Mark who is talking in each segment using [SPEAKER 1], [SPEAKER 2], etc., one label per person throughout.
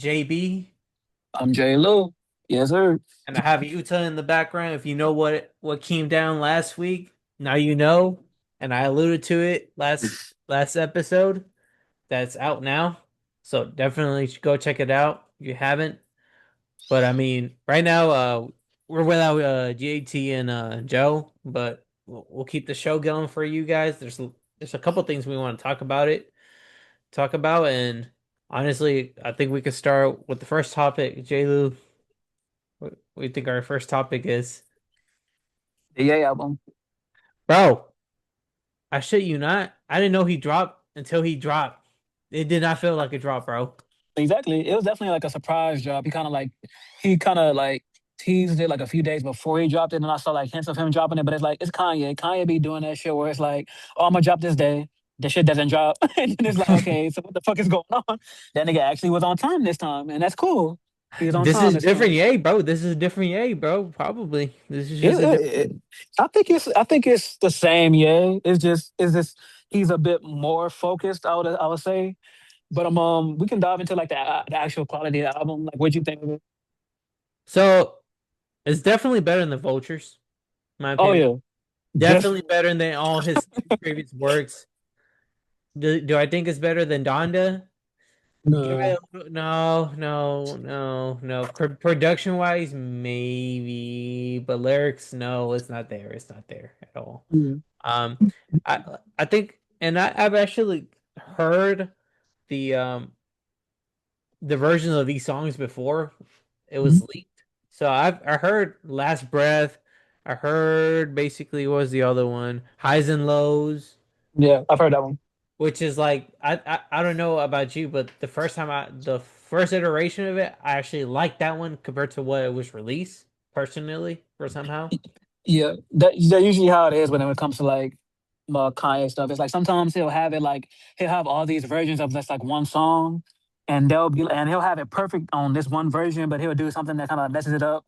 [SPEAKER 1] JB,
[SPEAKER 2] I'm J. Lou. Yes, sir.
[SPEAKER 1] and I have Utah in the background. If you know what came down last week, now you know. And I alluded to it last episode. That's out now, so definitely should go check it out if you haven't. But I mean, right now, we're without JT and Joe, but we'll keep the show going for you guys. There's a couple things we want to talk about, and honestly, I think we could start with the first topic. J. Lou, what do you think our first topic is?
[SPEAKER 2] The Ye album.
[SPEAKER 1] Bro, I shit you not. I didn't know he dropped until he dropped. It did not feel like a drop, bro.
[SPEAKER 2] Exactly. It was definitely like a surprise drop. He kind of like teased it like a few days before he dropped it, and I saw like hints of him dropping it. But it's like it's Kanye. Kanye be doing that shit where it's like, oh, I'm gonna drop this day. The shit doesn't drop, and then it's like, okay, so what the fuck is going on? That nigga actually was on time this time, and that's cool. He was on
[SPEAKER 1] This
[SPEAKER 2] time
[SPEAKER 1] is
[SPEAKER 2] this
[SPEAKER 1] different,
[SPEAKER 2] time.
[SPEAKER 1] yay, bro. This is a different yay, bro. Probably. This is
[SPEAKER 2] It,
[SPEAKER 1] just a
[SPEAKER 2] it,
[SPEAKER 1] different.
[SPEAKER 2] it- I think it's the same. Yeah, it's just he's a bit more focused. I would say. But we can dive into like the actual quality of the album. Like, what'd you think of it?
[SPEAKER 1] So it's definitely better than the Vultures, in my
[SPEAKER 2] Oh
[SPEAKER 1] opinion.
[SPEAKER 2] yeah, just
[SPEAKER 1] Definitely better than all his previous works. Do I think it's better than Donda? Give
[SPEAKER 2] no.
[SPEAKER 1] it no. Production wise, maybe, but lyrics, no, it's not there. It's not there at all.
[SPEAKER 2] Mm.
[SPEAKER 1] Um, I think, and I've actually heard the um the versions of these songs before it was
[SPEAKER 2] Mhm.
[SPEAKER 1] leaked. So I heard Last Breath. I heard basically what was the other one? Highs and Lows,
[SPEAKER 2] Yeah, I've heard that one.
[SPEAKER 1] which is like I don't know about you, but the first iteration of it, I actually liked that one compared to what it was released personally for somehow.
[SPEAKER 2] Yeah, that's usually how it is when it comes to like Kanye stuff. It's like sometimes he'll have all these versions of just like one song, and he'll have it perfect on this one version, but he'll do something that kind of messes it up.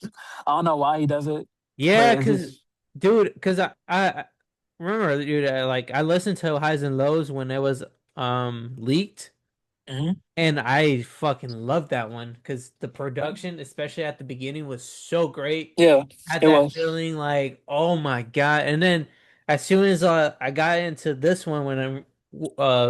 [SPEAKER 2] I don't know why he does it, but
[SPEAKER 1] Yeah,
[SPEAKER 2] it's
[SPEAKER 1] cause
[SPEAKER 2] just.
[SPEAKER 1] dude, cause I remember, dude, I listened to Highs and Lows when it was leaked.
[SPEAKER 2] Mhm.
[SPEAKER 1] And I fucking loved that one because the production, especially at the beginning, was so great.
[SPEAKER 2] Yeah,
[SPEAKER 1] Had
[SPEAKER 2] it
[SPEAKER 1] that
[SPEAKER 2] was.
[SPEAKER 1] feeling like, oh my God. And then as soon as I got into this one, when I'm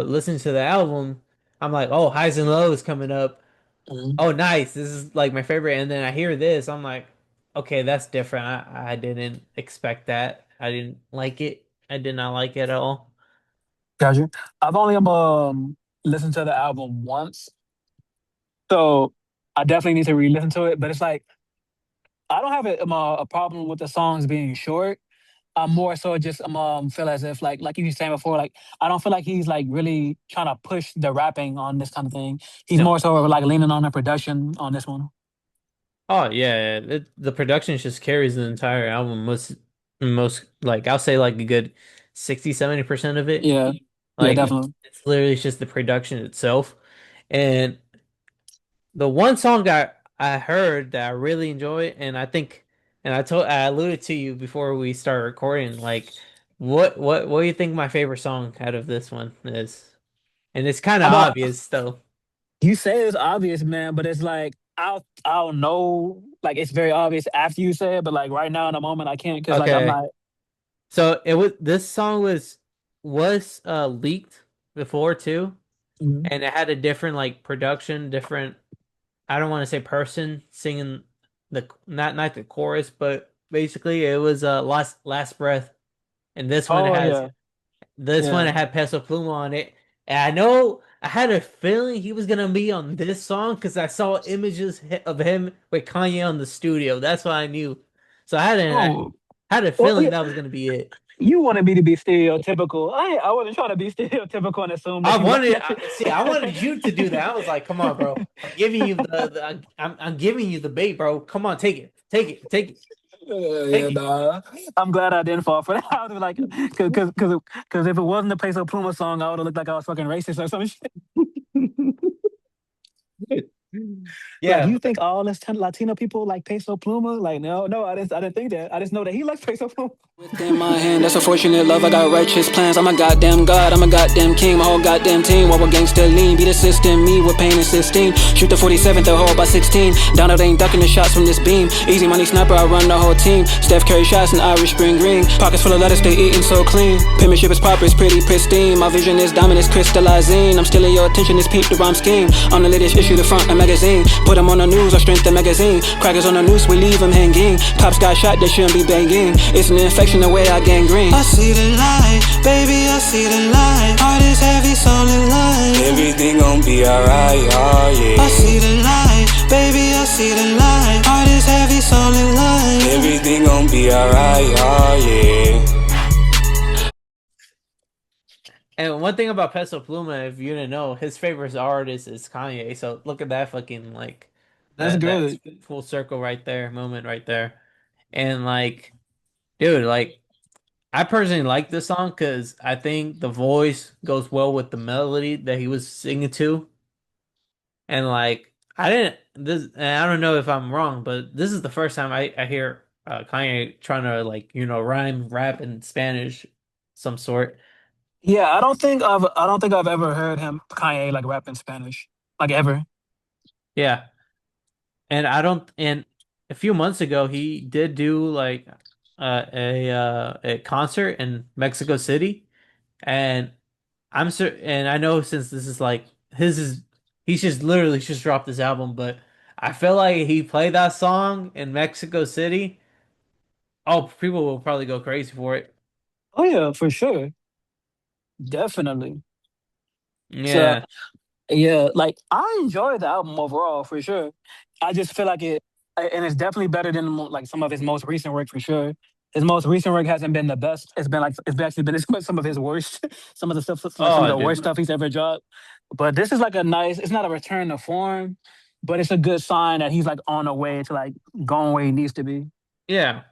[SPEAKER 1] listening to the album, I'm like, oh, Highs and Lows coming up.
[SPEAKER 2] Mhm.
[SPEAKER 1] Oh, nice. This is like my favorite. And then I hear this, I'm like, okay, that's different. I didn't expect that. I didn't like it. I did not like it at all.
[SPEAKER 2] Gotcha. I've only listened to the album once, so I definitely need to re-listen to it. But it's like I don't have a problem with the songs being short. I'm more so just feel as if like you were saying before, like I don't feel like he's like really trying to push the rapping on this kind of thing. He's
[SPEAKER 1] No.
[SPEAKER 2] more so like leaning on the production on this one.
[SPEAKER 1] Oh yeah, the production just carries the entire album. Most like I'll say like a good 60-70% of it.
[SPEAKER 2] Yeah, yeah,
[SPEAKER 1] Like
[SPEAKER 2] definitely.
[SPEAKER 1] it's literally just the production itself. And the one song I heard that I really enjoy, and I think, and I alluded to you before we start recording, like what do you think my favorite song out of this one is? And it's kind of
[SPEAKER 2] I'm a,
[SPEAKER 1] obvious though.
[SPEAKER 2] you say it's obvious, man, but it's like I'll know like it's very obvious after you say it, but like right now in the moment I can't because like I'm
[SPEAKER 1] Okay.
[SPEAKER 2] not.
[SPEAKER 1] So it was this song was leaked before too,
[SPEAKER 2] Mhm.
[SPEAKER 1] and it had a different like production, different I don't want to say person singing the not the chorus, but basically it was last breath, and
[SPEAKER 2] Oh yeah,
[SPEAKER 1] this one
[SPEAKER 2] yeah.
[SPEAKER 1] it had Peso Pluma on it, and I know I had a feeling he was gonna be on this song because I saw images of him with Kanye on the studio. That's what I knew. So
[SPEAKER 2] Oh,
[SPEAKER 1] I had a
[SPEAKER 2] well,
[SPEAKER 1] feeling
[SPEAKER 2] yeah.
[SPEAKER 1] that was gonna be it.
[SPEAKER 2] You wanted me to be stereotypical. I wasn't trying to be stereotypical and assume that you like that shit.
[SPEAKER 1] I wanted you to do that. I was like, come on, bro. I'm giving you I'm giving you the bait, bro. Come on,
[SPEAKER 2] Yeah,
[SPEAKER 1] take it.
[SPEAKER 2] nah. I'm glad I didn't fall for that. I would have like, cause if it wasn't a Peso Pluma song, I would have looked like I was fucking racist or some shit. Like,
[SPEAKER 1] Yeah,
[SPEAKER 2] you think all this Latino people like Peso Pluma? Like, no, no, I didn't think that. I just know that he likes Peso Pluma.
[SPEAKER 3] Within my hand, that's a fortunate love. I got righteous plans. I'm a goddamn god, I'm a goddamn king. My whole goddamn team, while we're gangster lean. Beat the system, me with pain and 16. Shoot the 47th, the hole by 16. Donald ain't ducking the shots from this beam. Easy money sniper, I run the whole team. Steph Curry shots in Irish spring green. Pockets full of lettuce, they eating so clean. Penmanship is proper, it's pretty pristine. My vision is diamond, it's crystallizing. I'm stealing your attention, it's peep the rhyme scheme. On the latest issue, the front a magazine. Put them on the news, or strength the magazine. Crackers on the noose, we leave them hanging. Pops got shot, they shouldn't be banging. It's an infection, the way I gangrene. I see the light, baby, I see the light. Heart is heavy, soul in line. Everything gon' be alright, oh yeah. I see the light, baby, I see the light. Heart is heavy, soul in line. Everything gon' be alright, oh yeah.
[SPEAKER 1] and one thing about Peso Pluma, if you didn't know, his favorite artist is Kanye. So look at that fucking like
[SPEAKER 2] That's
[SPEAKER 1] that
[SPEAKER 2] good.
[SPEAKER 1] full circle right there, moment right there. And like, dude, like I personally like this song because I think the voice goes well with the melody that he was singing to. And like I didn't this and I don't know if I'm wrong, but this is the first time I hear Kanye trying to like, rhyme rap in Spanish some sort.
[SPEAKER 2] Yeah, I don't think I've ever heard him Kanye like rap in Spanish, like ever.
[SPEAKER 1] Yeah. And I don't and a few months ago he did do like a concert in Mexico City, and and I know since this is like his is he's just literally just dropped this album, but I feel like he played that song in Mexico City. Oh, people will probably go crazy for it.
[SPEAKER 2] Oh yeah, for sure, definitely. So
[SPEAKER 1] Yeah.
[SPEAKER 2] yeah, like I enjoyed the album overall for sure. I just feel like and it's definitely better than like some of his most recent work for sure. His most recent work hasn't been the best. It's actually been some of his worst, some of the stuff, like some of
[SPEAKER 1] Oh,
[SPEAKER 2] the worst
[SPEAKER 1] dude.
[SPEAKER 2] stuff he's ever dropped. But this is like a nice. It's not a return to form, but it's a good sign that he's like on the way to like going where he needs to be.
[SPEAKER 1] Yeah.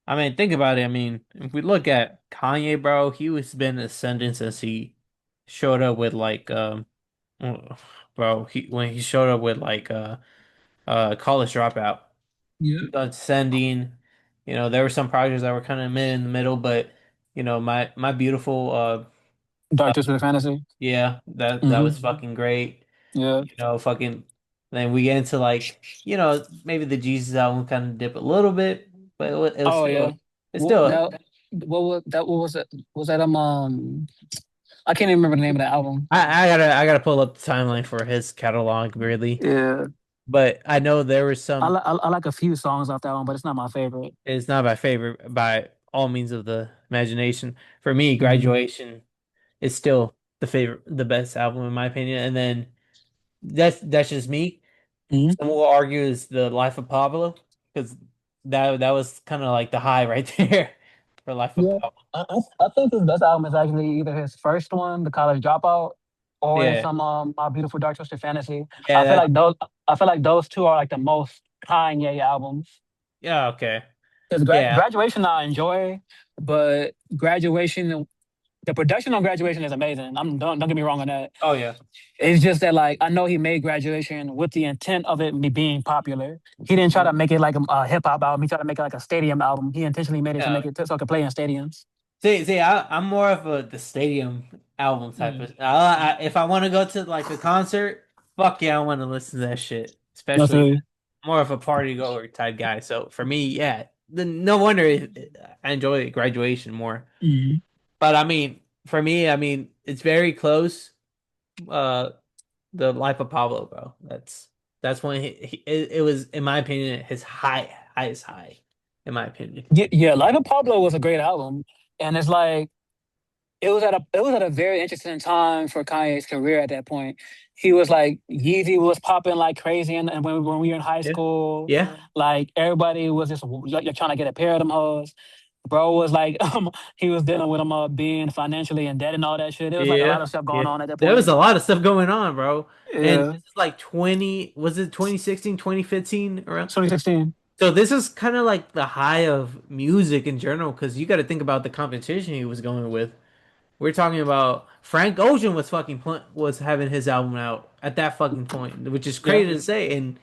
[SPEAKER 1] I mean, think about it. I mean, if we look at Kanye, bro, he was been ascending since he showed up with like bro, he when he showed up with like College Dropout.
[SPEAKER 2] Yeah.
[SPEAKER 1] He was ascending. There were some projects that were kind of mid in the middle, but my beautiful
[SPEAKER 2] Dark Twisted Fantasy.
[SPEAKER 1] yeah, that was
[SPEAKER 2] Hmm.
[SPEAKER 1] fucking great.
[SPEAKER 2] Yeah.
[SPEAKER 1] Fucking then we get into like, maybe the Jesus album kind of dip a little bit, but it was
[SPEAKER 2] Oh
[SPEAKER 1] still
[SPEAKER 2] yeah.
[SPEAKER 1] it's
[SPEAKER 2] What
[SPEAKER 1] still
[SPEAKER 2] that? What was that? What was it? Was that I can't even remember the name of the album.
[SPEAKER 1] I gotta pull up the timeline for his catalog really.
[SPEAKER 2] Yeah.
[SPEAKER 1] But I know there was some
[SPEAKER 2] I like a few songs off that one, but it's not my favorite.
[SPEAKER 1] it's not my favorite by all means of the imagination. For me,
[SPEAKER 2] Hmm.
[SPEAKER 1] Graduation is still the best album in my opinion. And then that's just me.
[SPEAKER 2] Hmm.
[SPEAKER 1] Some will argue is the Life of Pablo because that was kind of like the high right there for Life of
[SPEAKER 2] Yeah.
[SPEAKER 1] Pablo.
[SPEAKER 2] I think his best album is actually either his first one, The College Dropout, or it's
[SPEAKER 1] Yeah,
[SPEAKER 2] some My Beautiful Dark Twisted Fantasy.
[SPEAKER 1] yeah,
[SPEAKER 2] I feel like those I feel like those two are like the most Kanye albums.
[SPEAKER 1] yeah, okay,
[SPEAKER 2] Because
[SPEAKER 1] yeah,
[SPEAKER 2] Graduation I enjoy, but Graduation, the production on Graduation is amazing. Don't get me wrong on that.
[SPEAKER 1] oh yeah,
[SPEAKER 2] It's just that like I know he made Graduation with the intent of it being popular. He didn't try to make it like a hip hop album. He tried to make it like a stadium album. He intentionally made it to
[SPEAKER 1] yeah.
[SPEAKER 2] make it so it could play in stadiums.
[SPEAKER 1] See, I'm more of the stadium album type
[SPEAKER 2] Mm.
[SPEAKER 1] of. If I want to go to like a concert, fuck yeah, I want to listen to that shit.
[SPEAKER 2] That's
[SPEAKER 1] Especially
[SPEAKER 2] a
[SPEAKER 1] more of a party goer type guy. So for me, yeah, no wonder I enjoy Graduation more.
[SPEAKER 2] Mhm.
[SPEAKER 1] But I mean, for me, I mean, it's very close. Uh, the Life of Pablo, bro. That's when it was, in my opinion, his highest high, in my opinion.
[SPEAKER 2] Yeah, Life of Pablo was a great album, and it's like it was at a very interesting time for Kanye's career at that point. He was like Yeezy was popping like crazy, and when we were in high
[SPEAKER 1] Yeah,
[SPEAKER 2] school,
[SPEAKER 1] yeah,
[SPEAKER 2] like everybody was just like, trying to get a pair of them hoes. Bro was like, he was dealing with being financially in debt and all that shit. There was like a lot
[SPEAKER 1] yeah,
[SPEAKER 2] of stuff
[SPEAKER 1] yeah.
[SPEAKER 2] going on at that
[SPEAKER 1] There was
[SPEAKER 2] point.
[SPEAKER 1] a lot of stuff going on, bro. And
[SPEAKER 2] Yeah,
[SPEAKER 1] this is like 2016, 2015 around.
[SPEAKER 2] 2016.
[SPEAKER 1] So this is kind of like the high of music in general, because you got to think about the competition he was going with. we're talking about Frank Ocean was was having his album out at that fucking point, which is
[SPEAKER 2] Yeah.
[SPEAKER 1] crazy to say. And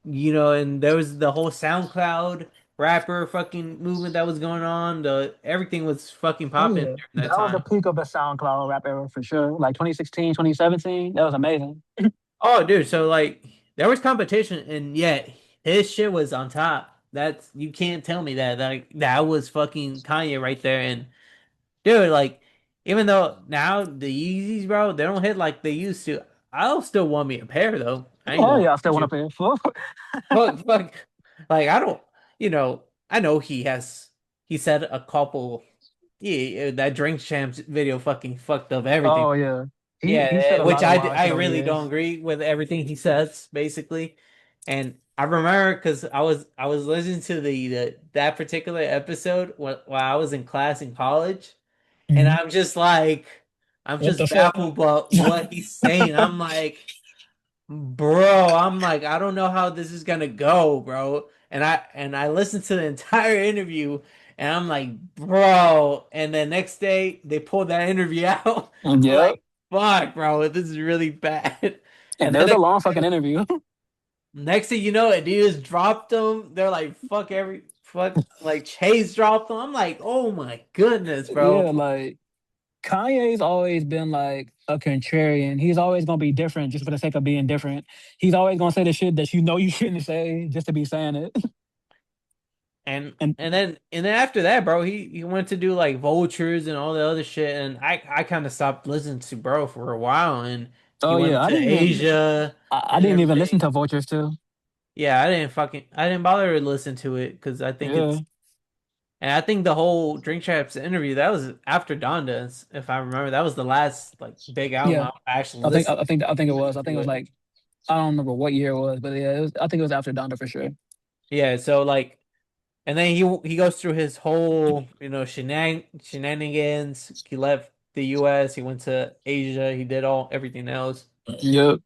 [SPEAKER 1] and there was the whole SoundCloud rapper fucking movement that was going on. The everything was fucking
[SPEAKER 2] Oh
[SPEAKER 1] popping
[SPEAKER 2] yeah.
[SPEAKER 1] during that
[SPEAKER 2] That was the
[SPEAKER 1] time.
[SPEAKER 2] peak of the SoundCloud rap era for sure. Like 2016, 2017. That was amazing.
[SPEAKER 1] Oh, dude, so like there was competition, and yet his shit was on top. That's you can't tell me that that was fucking Kanye right there. And dude, like even though now the Yeezys, bro, they don't hit like they used to. I'll still want me a pair though. I ain't
[SPEAKER 2] Oh
[SPEAKER 1] gonna
[SPEAKER 2] yeah, I
[SPEAKER 1] lie
[SPEAKER 2] still
[SPEAKER 1] with
[SPEAKER 2] want to
[SPEAKER 1] you.
[SPEAKER 2] pay it for.
[SPEAKER 1] Fuck, like I don't, I know he said a couple. Yeah, that Drink Champs video fucking fucked up everything.
[SPEAKER 2] Oh yeah. He
[SPEAKER 1] Yeah,
[SPEAKER 2] said a
[SPEAKER 1] which
[SPEAKER 2] lot of wild
[SPEAKER 1] I
[SPEAKER 2] shit over the
[SPEAKER 1] really don't
[SPEAKER 2] years.
[SPEAKER 1] agree with everything he says, basically. And I remember because I was listening to that particular episode while I was in class in college, and
[SPEAKER 2] Mhm.
[SPEAKER 1] I'm
[SPEAKER 2] What the
[SPEAKER 1] just
[SPEAKER 2] fuck?
[SPEAKER 1] baffled by what he's saying. I'm like, bro, I'm like, I don't know how this is gonna go, bro. And I listened to the entire interview, and I'm like, bro. And the next day they pulled that interview out. I'm
[SPEAKER 2] Yep.
[SPEAKER 1] like, fuck, bro, this is really bad.
[SPEAKER 2] And
[SPEAKER 1] And
[SPEAKER 2] there
[SPEAKER 1] then
[SPEAKER 2] was a long fucking interview.
[SPEAKER 1] next thing you know, Adidas dropped them. They're like, fuck, like Chase dropped them. I'm like, oh my goodness, bro.
[SPEAKER 2] Yeah, like Kanye's always been like a contrarian. He's always gonna be different just for the sake of being different. He's always gonna say the shit that you know you shouldn't say just to be saying it.
[SPEAKER 1] And
[SPEAKER 2] And
[SPEAKER 1] and then after that, bro, he went to do like vultures and all the other shit, and I kind of stopped listening to bro for a while, and he
[SPEAKER 2] oh yeah,
[SPEAKER 1] went to Asia
[SPEAKER 2] I
[SPEAKER 1] and
[SPEAKER 2] didn't even listen
[SPEAKER 1] everything.
[SPEAKER 2] to Vultures too.
[SPEAKER 1] Yeah, I didn't bother to listen to it because I think
[SPEAKER 2] Yeah.
[SPEAKER 1] and I think the whole Drink Champs interview that was after Donda's, if I remember, that was the last like big album
[SPEAKER 2] Yeah.
[SPEAKER 1] I actually listened
[SPEAKER 2] I think it was. I think
[SPEAKER 1] to
[SPEAKER 2] it was
[SPEAKER 1] it.
[SPEAKER 2] like I don't remember what year it was, but yeah, I think it was after Donda for sure.
[SPEAKER 1] Yeah, so like. And then he goes through his whole, shenanigans. He left the US, he went to Asia, he did all everything else.
[SPEAKER 2] Yep.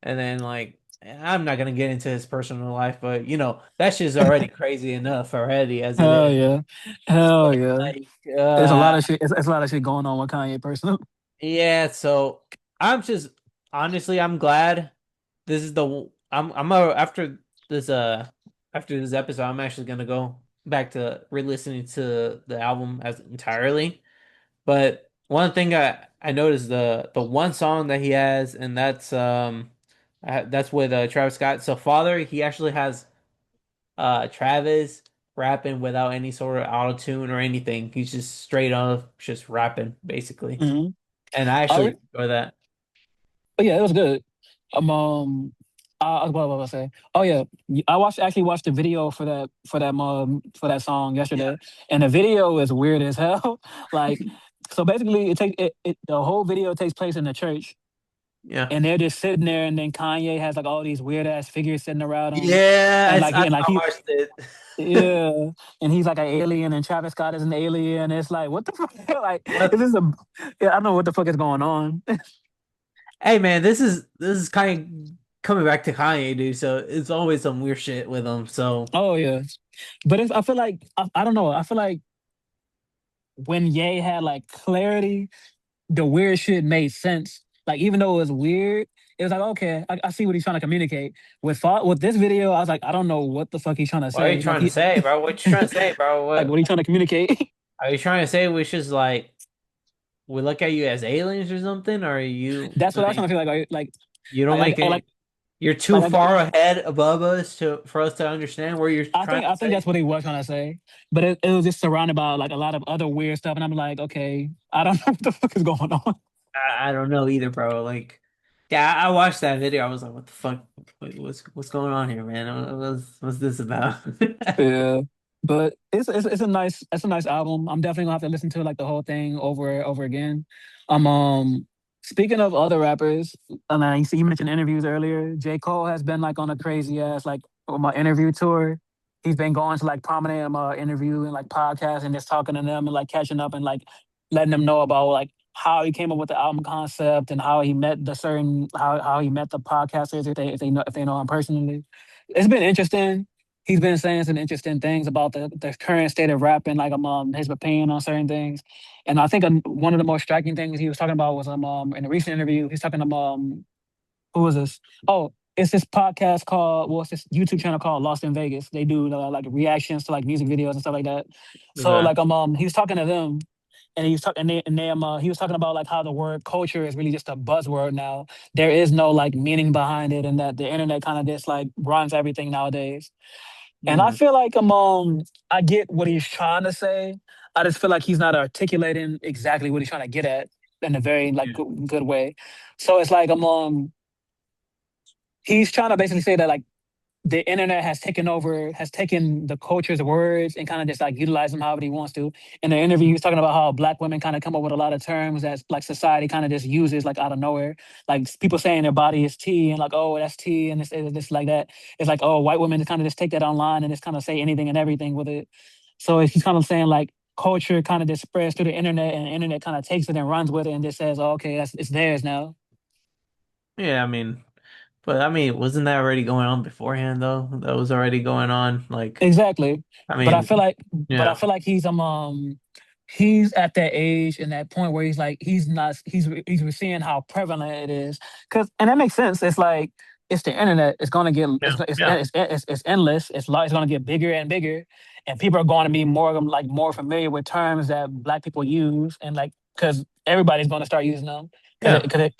[SPEAKER 1] And then like I'm not gonna get into his personal life, but that shit's already crazy enough already as it
[SPEAKER 2] Hell
[SPEAKER 1] is.
[SPEAKER 2] yeah. Hell
[SPEAKER 1] But
[SPEAKER 2] yeah.
[SPEAKER 1] like
[SPEAKER 2] There's a lot of shit. It's a lot of shit going on with Kanye personally.
[SPEAKER 1] yeah, so I'm just honestly I'm glad this is the I'm this after this episode I'm actually gonna go back to re-listening to the album as entirely. But one thing I noticed the one song that he has, and that's with Travis Scott. So Father, he actually has Travis rapping without any sort of auto tune or anything. He's just straight up just rapping basically,
[SPEAKER 2] Hmm.
[SPEAKER 1] and I
[SPEAKER 2] I,
[SPEAKER 1] actually enjoy that.
[SPEAKER 2] but yeah, it was good. What was I say? Oh yeah, I actually watched the video for that song
[SPEAKER 1] Yeah,
[SPEAKER 2] yesterday, and the video is weird as hell. Like, so basically, the whole video takes place in the church,
[SPEAKER 1] yeah,
[SPEAKER 2] and they're just sitting there, and then Kanye has like all these weird ass figures sitting around him,
[SPEAKER 1] yeah.
[SPEAKER 2] and like
[SPEAKER 1] I,
[SPEAKER 2] and like
[SPEAKER 1] I
[SPEAKER 2] he
[SPEAKER 1] watched it.
[SPEAKER 2] yeah, and he's like an alien, and Travis Scott is an alien. It's like what the fuck? Like, is
[SPEAKER 1] What?
[SPEAKER 2] this a? Yeah, I don't know what the fuck is going on.
[SPEAKER 1] Hey man, this is kind of coming back to Kanye, dude. So it's always some weird shit with him. So.
[SPEAKER 2] Oh yeah, but I feel like I don't know. I feel like when Ye had like clarity, the weird shit made sense. Like even though it was weird, it was like okay, I see what he's trying to communicate. With this video, I was like, I don't know what the fuck he's trying to
[SPEAKER 1] What are you
[SPEAKER 2] say.
[SPEAKER 1] trying to say, bro? What you trying to say, bro?
[SPEAKER 2] Like what
[SPEAKER 1] What
[SPEAKER 2] he trying to communicate.
[SPEAKER 1] are you trying to say? We just like we look at you as aliens or something, or you
[SPEAKER 2] That's what I was trying
[SPEAKER 1] like
[SPEAKER 2] to feel
[SPEAKER 1] you don't make
[SPEAKER 2] like
[SPEAKER 1] it? You're too
[SPEAKER 2] like I,
[SPEAKER 1] far ahead above us to for us to understand what you're trying to
[SPEAKER 2] I think
[SPEAKER 1] say.
[SPEAKER 2] that's what he was trying to say. But it was just surrounded by like a lot of other weird stuff, and I'm like, okay, I don't know what the fuck is going on.
[SPEAKER 1] I don't know either, bro. Like, yeah, I watched that video. I was like, what the fuck? What's going on here, man? What's this about?
[SPEAKER 2] Yeah, but it's a nice album. I'm definitely gonna have to listen to like the whole thing over again. Speaking of other rappers, and I see you mentioned interviews earlier. J. Cole has been like on a crazy ass like on my interview tour. He's been going to like prominent interview and like podcasts and just talking to them and like catching up and like letting them know about like how he came up with the album concept and how he met how he met the podcasters if they know him personally. It's been interesting. he's been saying some interesting things about the current state of rap and like his opinion on certain things. And I think one of the most striking things he was talking about was in a recent interview he's talking about who was this? Oh, it's this podcast called it's this YouTube channel called Lost in Vegas. They do like reactions to like music videos and stuff like that. So
[SPEAKER 1] Okay.
[SPEAKER 2] like he was talking to them and he was talking he was talking about like how the word culture is really just a buzzword now. There is no like meaning behind it, and that the internet kind of just like runs everything nowadays. And I
[SPEAKER 1] Mm,
[SPEAKER 2] feel like I get what he's trying to say. I just feel like he's not articulating exactly what he's trying to get at in a very like
[SPEAKER 1] yeah.
[SPEAKER 2] good way. So it's like he's trying to basically say that like the internet has taken the culture's words and kind of just like utilize them however he wants to. In the interview, he was talking about how black women kind of come up with a lot of terms that like society kind of just uses like out of nowhere. Like people saying their body is tea and like, oh, that's tea and this like that. It's like, oh, white women just kind of just take that online and just kind of say anything and everything with it. So he's kind of saying like culture kind of just spreads through the internet and the internet kind of takes it and runs with it and just says, oh, okay, it's theirs now.
[SPEAKER 1] Yeah, I mean, but I mean, wasn't that already going on beforehand though? That was already going on. Like,
[SPEAKER 2] Exactly.
[SPEAKER 1] I
[SPEAKER 2] But I
[SPEAKER 1] mean,
[SPEAKER 2] feel like
[SPEAKER 1] yeah,
[SPEAKER 2] he's at that age and that point where he's like he's not he's seeing how prevalent it is. Cause and that makes sense. It's like it's the internet. It's gonna get
[SPEAKER 1] yeah, yeah,
[SPEAKER 2] it's endless. It's gonna get bigger and bigger, and people are going to be more familiar with terms that black people use and like because everybody's going to start using them
[SPEAKER 1] yeah.
[SPEAKER 2] because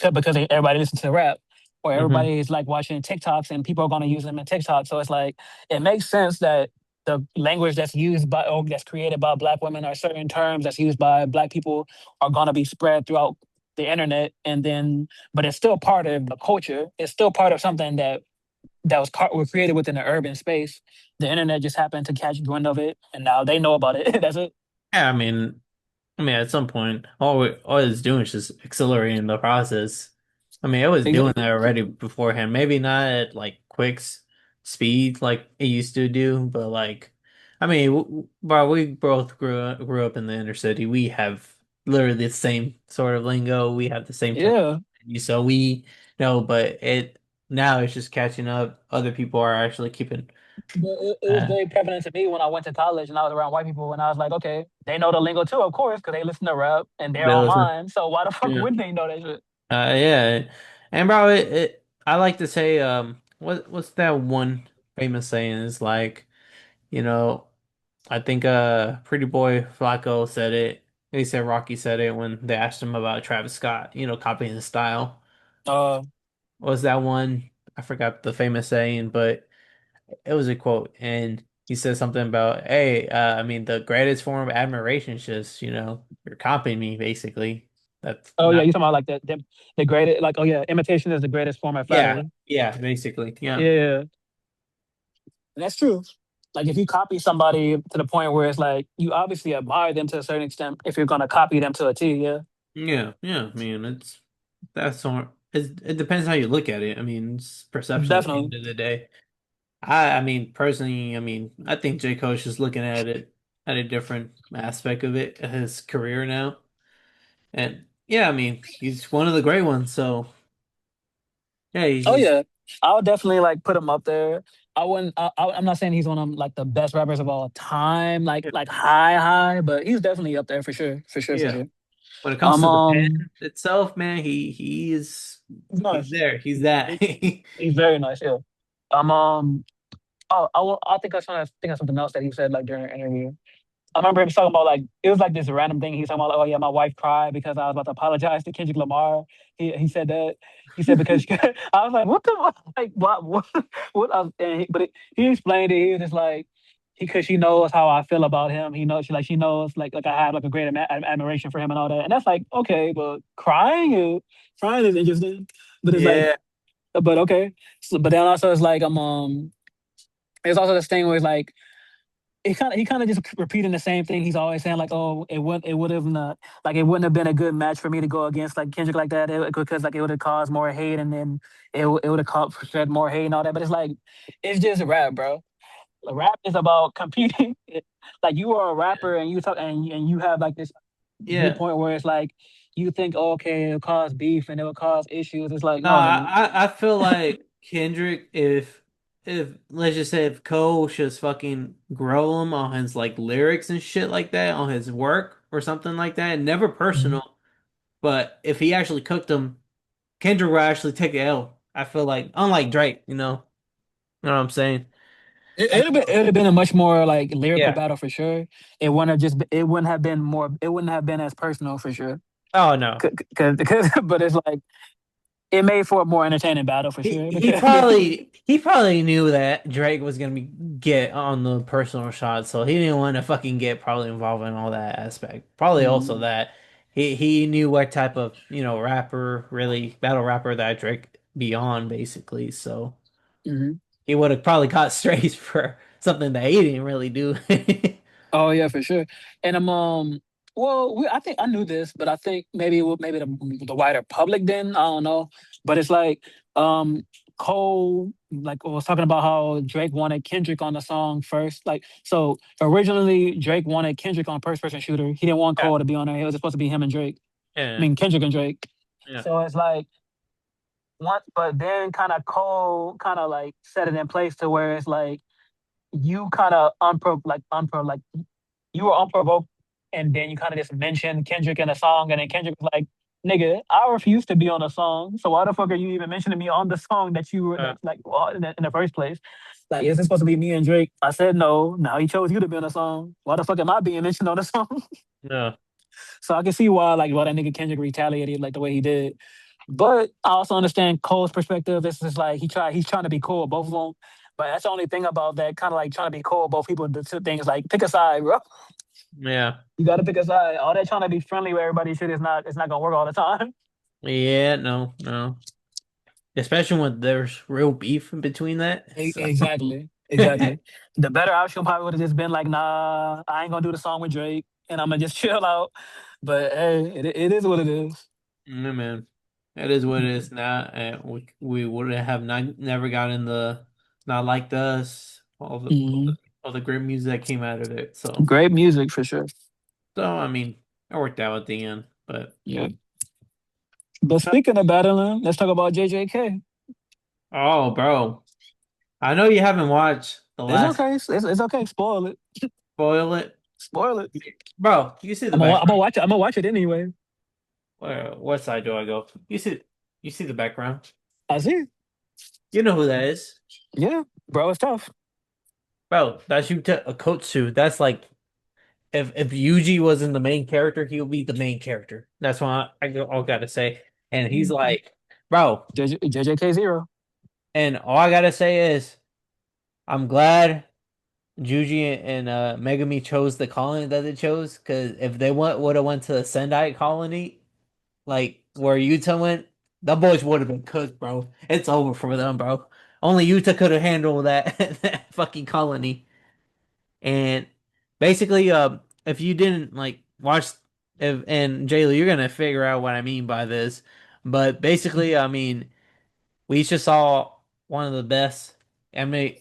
[SPEAKER 2] everybody listens to rap or
[SPEAKER 1] Hmm.
[SPEAKER 2] everybody is like watching TikToks and people are going to use them in TikTok. So it's like it makes sense that the language that's used by or that's created by black women or certain terms that's used by black people are going to be spread throughout the internet and then but it's still part of the culture. It's still part of something was created within the urban space. The internet just happened to catch wind of it and now they know about it. That's it.
[SPEAKER 1] Yeah, I mean, at some point, all it's doing is just accelerating the process. I mean, it was doing that already beforehand. Maybe not at like speed like it used to do, but like, I mean, bro, we both grew up in the inner city. We have literally the same sort of lingo. We have the same
[SPEAKER 2] Yeah.
[SPEAKER 1] terminology, so we know. But it now it's just catching up. Other people are actually keeping.
[SPEAKER 2] But it was
[SPEAKER 1] Uh,
[SPEAKER 2] very prevalent to me when I went to college and I was around white people and I was like, okay, they know the lingo too, of course, because they listen to rap and they're
[SPEAKER 1] they listen.
[SPEAKER 2] online. So why the fuck
[SPEAKER 1] Yeah.
[SPEAKER 2] wouldn't they know that shit?
[SPEAKER 1] Yeah, and bro, I like to say, what's that one famous saying? Is like, you know, I think Pretty Boy Flacco said it. They said Rocky said it when they asked him about Travis Scott, copying his style.
[SPEAKER 2] Uh,
[SPEAKER 1] What was that one? I forgot the famous saying, but it was a quote, and he said something about, "Hey, I mean, the greatest form of admiration is just, you're copying me, basically. That's
[SPEAKER 2] oh yeah,
[SPEAKER 1] not,
[SPEAKER 2] you talking about like the greatest like oh yeah, imitation is the greatest form of
[SPEAKER 1] yeah,
[SPEAKER 2] flattery.
[SPEAKER 1] yeah, basically, yeah."
[SPEAKER 2] Yeah, that's true. Like if you copy somebody to the point where it's like you obviously admire them to a certain extent if you're gonna copy them to a T, yeah.
[SPEAKER 1] Yeah, yeah. I mean, it depends how you look at it. I mean, it's perception at the
[SPEAKER 2] Definitely.
[SPEAKER 1] end of the day. I mean, personally, I mean, I think J. Cole's just looking at it at a different aspect of it, his career now. And yeah, I mean, he's one of the great ones. So yeah,
[SPEAKER 2] Oh
[SPEAKER 1] he's
[SPEAKER 2] yeah. I would definitely like put him up there. I wouldn't I'm not saying he's one of like the best rappers of all time, like high, but he's definitely up there for sure. For sure, for
[SPEAKER 1] yeah.
[SPEAKER 2] sure.
[SPEAKER 1] When it comes
[SPEAKER 2] Um
[SPEAKER 1] to the
[SPEAKER 2] um
[SPEAKER 1] pen itself, man,
[SPEAKER 2] he's
[SPEAKER 1] he's
[SPEAKER 2] nice.
[SPEAKER 1] there. He's that.
[SPEAKER 2] He's very nice, yeah. Um um I think I was trying to think of something else that he said like during an interview. I remember him talking about like it was like this random thing. He was talking about like, oh yeah, my wife cried because I was about to apologize to Kendrick Lamar. He said that. He said because I was like, what the like what but he explained it. He was just like because she knows how I feel about him. She knows like I have like a great admiration for him and all that. And that's like okay, but crying is interesting. But it's like
[SPEAKER 1] Yeah.
[SPEAKER 2] but okay. So, but then also it's like there's also this thing where it's like he kind of just repeating the same thing he's always saying like oh it would have not like it wouldn't have been a good match for me to go against like Kendrick like that because like it would have caused more hate and then it would have spread more hate and all that but it's like it's just rap bro. Like, rap is about competing. Like you are a rapper and you talk and you have like this
[SPEAKER 1] Yeah.
[SPEAKER 2] viewpoint where it's like you think oh, okay it'll cause beef and it'll cause issues. It's like
[SPEAKER 1] No,
[SPEAKER 2] no man.
[SPEAKER 1] I feel like Kendrick, if if let's just say if Cole just fucking grill him on his like lyrics and shit like that on his work or something like that, never
[SPEAKER 2] Mhm.
[SPEAKER 1] personal, but if he actually cooked him, Kendrick will actually take a L. I feel like unlike Drake, you know what I'm saying? I
[SPEAKER 2] It
[SPEAKER 1] know.
[SPEAKER 2] would have been a much more like lyrical
[SPEAKER 1] Yeah.
[SPEAKER 2] battle for sure. It wouldn't have been more. It wouldn't have been as personal for sure.
[SPEAKER 1] Oh no.
[SPEAKER 2] Because but it's like it made for a more entertaining battle for
[SPEAKER 1] He
[SPEAKER 2] sure.
[SPEAKER 1] he
[SPEAKER 2] Because
[SPEAKER 1] probably he probably knew that Drake was gonna get on the personal shot, so he didn't want to fucking get probably involved in all that aspect. Probably also
[SPEAKER 2] Mhm.
[SPEAKER 1] that he knew what type of rapper really battle rapper that Drake be on basically, so
[SPEAKER 2] Mhm.
[SPEAKER 1] he would have probably caught strays for something that he didn't really do.
[SPEAKER 2] Oh yeah, for sure. And well, I think I knew this, but I think maybe the wider public didn't. I don't know, but it's like um Cole like was talking about how Drake wanted Kendrick on the song first. Like so, originally Drake wanted Kendrick on first person shooter. He didn't want
[SPEAKER 1] Yeah,
[SPEAKER 2] Cole to be on there. It was supposed to be him and Drake. I
[SPEAKER 1] yeah,
[SPEAKER 2] mean Kendrick and Drake.
[SPEAKER 1] yeah,
[SPEAKER 2] So it's like but then kind of Cole kind of like set it in place to where it's like you kind of unpro like you were unprovoked, and then you kind of just mentioned Kendrick in a song, and then Kendrick was like, "Nigga, I refuse to be on a song. So why the fuck are you even mentioning me on the song that you were
[SPEAKER 1] uh,
[SPEAKER 2] that's like well, in the first place? Like, is it supposed to be me and Drake?" I said no. Now he chose you to be on the song. Why the fuck am I being mentioned on the song?
[SPEAKER 1] no,
[SPEAKER 2] So I can see why that nigga Kendrick retaliated like the way he did. But I also understand Cole's perspective. It's just like he's trying to be cool with both of them. But that's the only thing about that kind of like trying to be cool with both people. The two things like pick a side, bro.
[SPEAKER 1] yeah,
[SPEAKER 2] You got to pick a side. All that trying to be friendly with everybody shit is not. It's not gonna work all the time.
[SPEAKER 1] yeah, no, no. Especially when there's real beef in between that. So
[SPEAKER 2] Exactly. Exactly. The better option probably would have just been like, nah, I ain't gonna do the song with Drake, and I'm gonna just chill out. But hey, it is what it is.
[SPEAKER 1] yeah, man, that is what it is now, and we would have not never gotten the not like us
[SPEAKER 2] Mhm.
[SPEAKER 1] all the great music that came out of it. So
[SPEAKER 2] Great music for sure.
[SPEAKER 1] I mean, it worked out at the end, but
[SPEAKER 2] Yeah. But speaking of battling, let's talk about JJK.
[SPEAKER 1] oh, bro, I know you haven't watched the
[SPEAKER 2] It's
[SPEAKER 1] last
[SPEAKER 2] okay. It's okay. Spoil it.
[SPEAKER 1] spoil it,
[SPEAKER 2] Spoil it.
[SPEAKER 1] bro. You see the
[SPEAKER 2] I'm gonna
[SPEAKER 1] background.
[SPEAKER 2] watch it. I'm gonna watch it anyway.
[SPEAKER 1] What side do I go? You see the background.
[SPEAKER 2] I see.
[SPEAKER 1] You know who that is,
[SPEAKER 2] Yeah, bro, it's tough.
[SPEAKER 1] bro. That's Yuta Okotsu. That's like if Yuji wasn't the main character, he would be the main character. That's what all gotta say. And he's like, bro,
[SPEAKER 2] JJK zero.
[SPEAKER 1] and all I gotta say is, I'm glad Juji and Megami chose the colony that they chose, because if they would have went to the Sendai colony, like where Yuta went, the boys would have been cooked, bro. It's over for them, bro. Only Yuta could have handled that, that fucking colony. And basically, if you didn't like watch, and Jaylee, you're gonna figure out what I mean by this. But basically, I mean, we just saw one of the best anime,